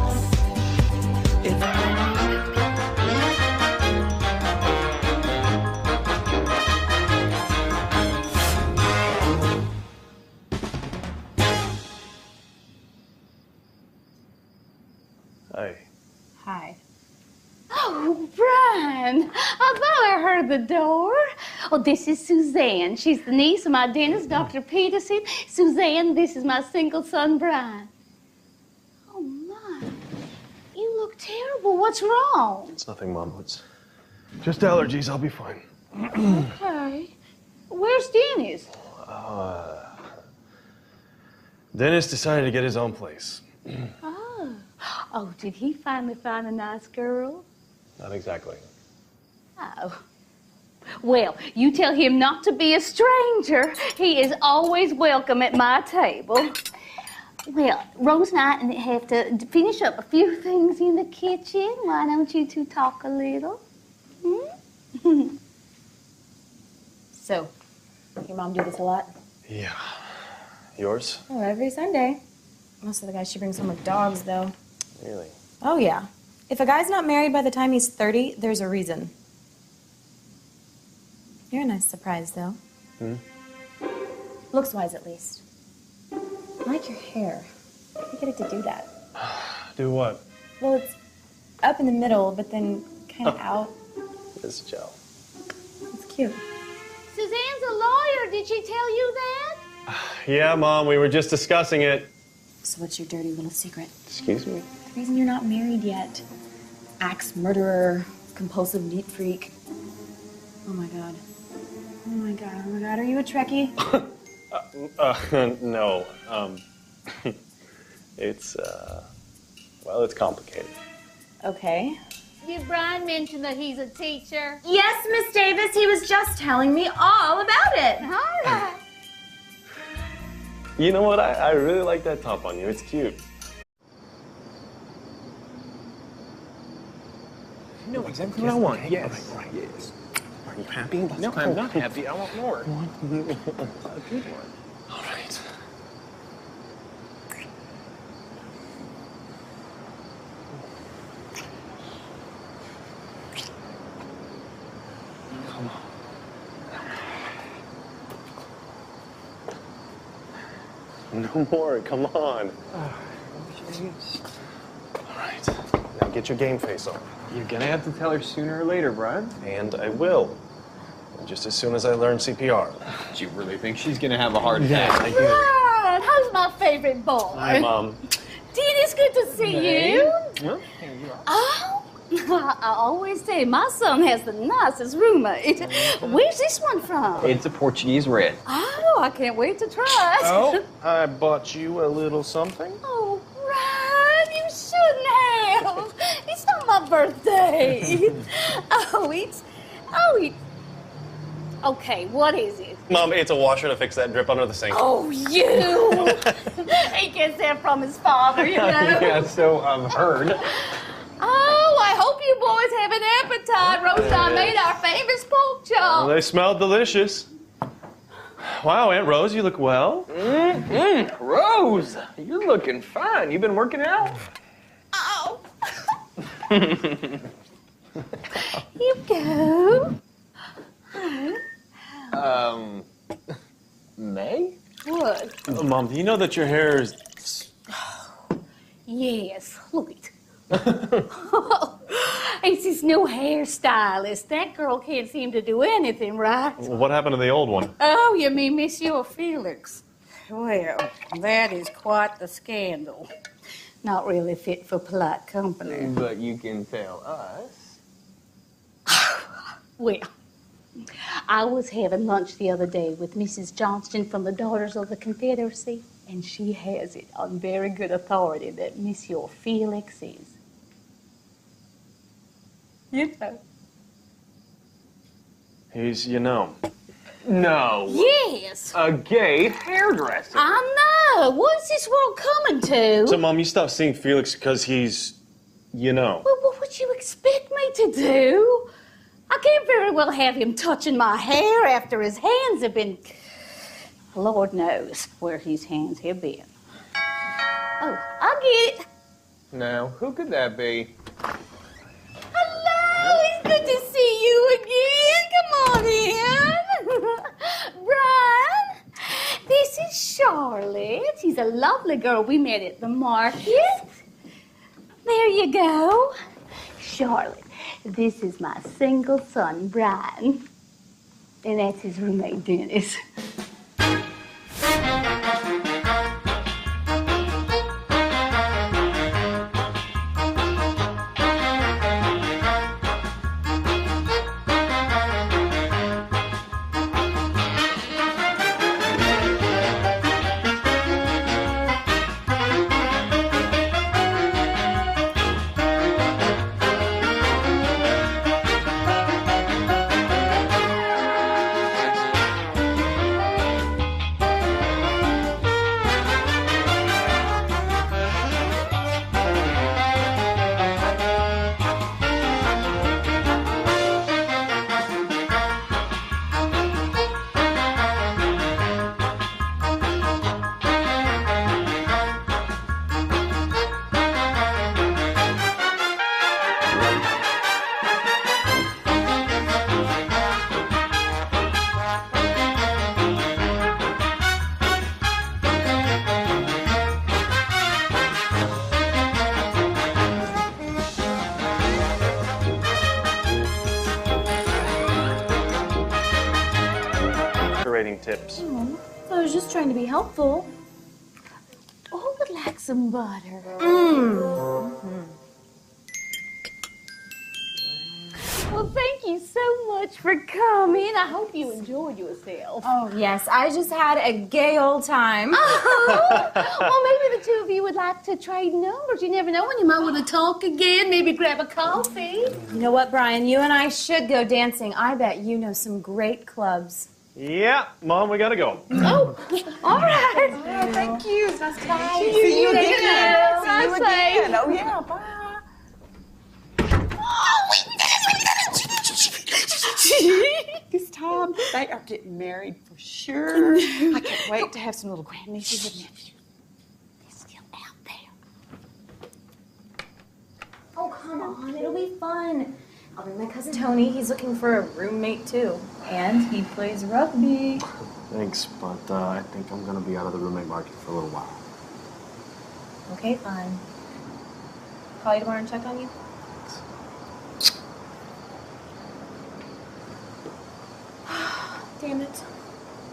Hi. Hi. Oh, Brian. I thought I heard the door. Oh, this is Suzanne. She's the niece of my dentist, Dr. Peterson. Suzanne, this is my single son, Brian. Oh, my. You look terrible. What's wrong? It's nothing, Mom. It's just allergies. I'll be fine. Okay. Where's Dennis? Dennis decided to get his own place. Oh. Oh, did he finally find a nice girl? Not exactly. Oh. Well, you tell him not to be a stranger. He is always welcome at my table. Well, Rose and I have to finish up a few things in the kitchen. Why don't you two talk a little? Hmm? So, your mom do this a lot? Yeah. Yours? Oh, every Sunday. Most of the guys she brings home with dogs, though. Really? Oh, yeah. If a guy's not married by the time he's 30, there's a reason. You're a nice surprise, though. Hmm? Looks-wise, at least. I like your hair. How do you get it to do that? Do what? Well, it's up in the middle, but then kind of out. This gel. It's cute. Suzanne's a lawyer. Did she tell you that? Yeah, Mom, we were just discussing it. So what's your dirty little secret? Excuse me? The reason you're not married yet. Axe murderer, compulsive neat freak. Oh my god. Oh my god, oh my god, are you a Trekkie? No. It's, well, it's complicated. Okay. Did Brian mention that he's a teacher? Yes, Miss Davis, he was just telling me all about it. All right. You know what? I really like that top on you. It's cute. No, exactly what I want. Yes. Yes. Are you happy? No, I'm not happy. I want more. A good one. All right. Come on. No more. Come on. All right. Now get your game face on. You're gonna have to tell her sooner or later, Brian. And I will. Just as soon as I learn CPR. Do you really think she's gonna have a hard time? Yeah, I do. Brian, how's my favorite boy? Hi, Mom. Dean, it's good to see you. Well, here you are. Oh, I always say my son has the nicest roommate. Where's this one from? It's a Portuguese red. Oh, I can't wait to try it. Oh, I bought you a little something. Oh, Brian, you shouldn't have. It's not my birthday. Okay, what is it? Mom, it's a washer to fix that drip under the sink. Oh, you! He gets that from his father, you know. Yeah, so I've heard. Oh, I hope you boys have an appetite. Rose and I made our famous pork chop. Well, they smell delicious. Wow, Aunt Rose, you look well. Rose, you're looking fine. You been working out? Oh. You go. May? What? Mom, do you know that your hair is... Yes, look it. It's his new hairstylist. That girl can't seem to do anything right. What happened to the old one? Oh, you mean Monsieur Felix? Well, that is quite the scandal. Not really fit for polite company. But you can tell us. Well, I was having lunch the other day with Mrs. Johnston from the Daughters of the Confederacy, and she has it on very good authority that Monsieur Felix is, you know. He's, you know. No. Yes. A gay hairdresser. I know. What's this world coming to? So, Mom, you stopped seeing Felix because he's, you know. Well, what would you expect me to do? I can't very well have him touching my hair after his hands have been... Lord knows where his hands have been. Oh, I get it. Now, who could that be? Hello, it's good to see you again. Come on in. Brian, this is Charlotte. She's a lovely girl we met at the market. There you go. Charlotte, this is my single son, Brian. And that's his roommate, Dennis. tips. Oh, I was just trying to be helpful. Oh, would like some butter. Well, thank you so much for coming. I hope you enjoyed yourself. Oh, yes. I just had a gay old time. Oh, well, maybe the two of you would like to trade numbers. You never know when you might want to talk again. Maybe grab a coffee. You know what, Brian? You and I should go dancing. I bet you know some great clubs. Yeah, Mom, we gotta go. Oh, all right. Oh, thank you. It's nice to Bye. see you again. Bye. See you again. Oh, yeah, bye. This time they are getting married for sure. I can't wait to have some little grandnieces and nephews. They're still out there. Oh, come on. It'll be fun. I'll bring my cousin Tony. He's looking for a roommate, too. And he plays rugby. Thanks, but I think I'm gonna be out of the roommate market for a little while. Okay, fine. Call you tomorrow and check on you? Damn it.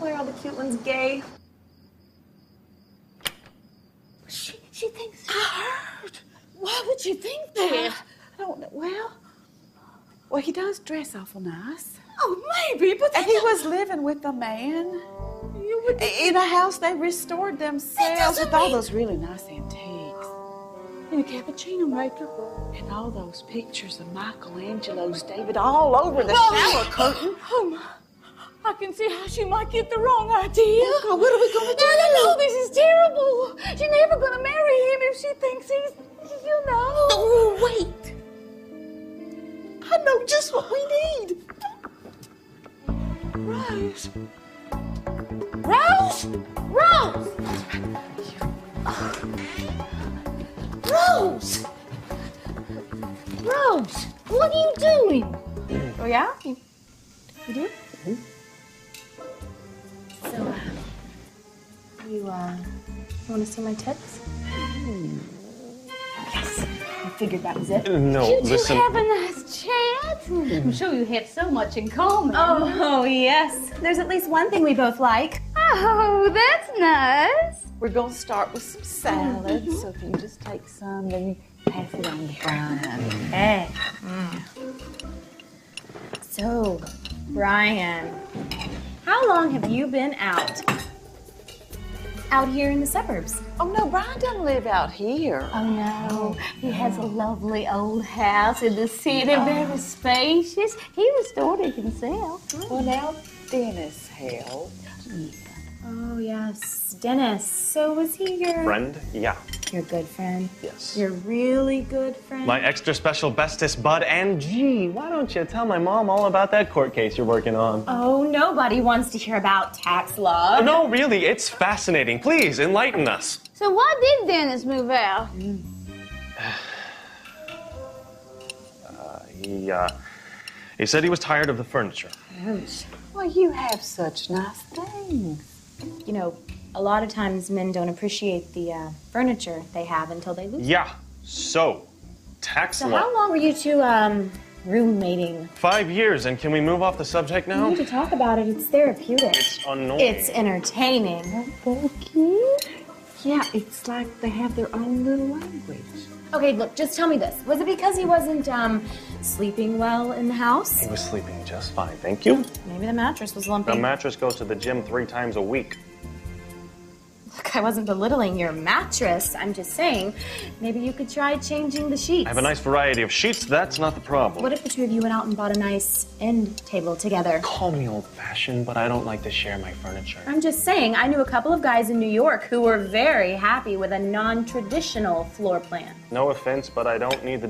Why are all the cute ones gay? She thinks I heard. Why would you think that? I don't know. Well, he does dress awful nice. Oh, maybe, but And he was living with a man in a house they restored themselves with all those really nice antiques. And a cappuccino maker. And all those pictures of Michelangelo's David all over the shower curtain. Oh, my. I can see how she might get the wrong idea. Oh, God, what are we going to do? No, this is terrible. She's never going to marry him if she thinks he's, you know. Oh, wait. I know just what we need. Rose. Rose! Rose! Rose! Rose, what are you doing? Oh, yeah? You do? So, you want to see my tits? Yes, I figured that was it. No, You two listen. have a nice chat. I'm sure you have so much in common. Oh, yes. There's at least one thing we both like. Oh, that's nice. We're going to start with some salad. So if you just take some, then you pass it on to Brian. Hey. So, Brian, how long have you been out? Out here in the suburbs? Oh, no, Brian doesn't live out here. Oh, no. He has a lovely old house in the city, very spacious. He restored it himself. Well, now Dennis helped. Oh, yes. Dennis. So was he your... Friend? Yeah. Your good friend? Yes. Your really good friend? My extra special bestest bud, and gee, why don't you tell my mom all about that court case you're working on? Oh, nobody wants to hear about tax law. No, really, it's fascinating. Please, enlighten us. So why did Dennis move out? He said he was tired of the furniture. Well, you have such nice things. You know, a lot of times men don't appreciate the furniture they have until they lose it. Yeah, so, tax So law. how long were you two roommating? 5 years, and can we move off the subject We now? need to talk about it. It's therapeutic. It's annoying. It's entertaining. Yeah, it's like they have their own little language. Okay, look, just tell me this. Was it because he wasn't sleeping well in the house? He was sleeping just fine, thank you. Maybe the mattress was lumpy. The mattress goes to the gym 3 times a week. Look, I wasn't belittling your mattress. I'm just saying, maybe you could try changing the sheets. I have a nice variety of sheets, that's not the problem. What if the two of you went out and bought a nice end table together? Call me old-fashioned, but I don't like to share my furniture. I'm just saying, I knew a couple of guys in New York who were very happy with a non-traditional floor plan. No offense, but I don't need the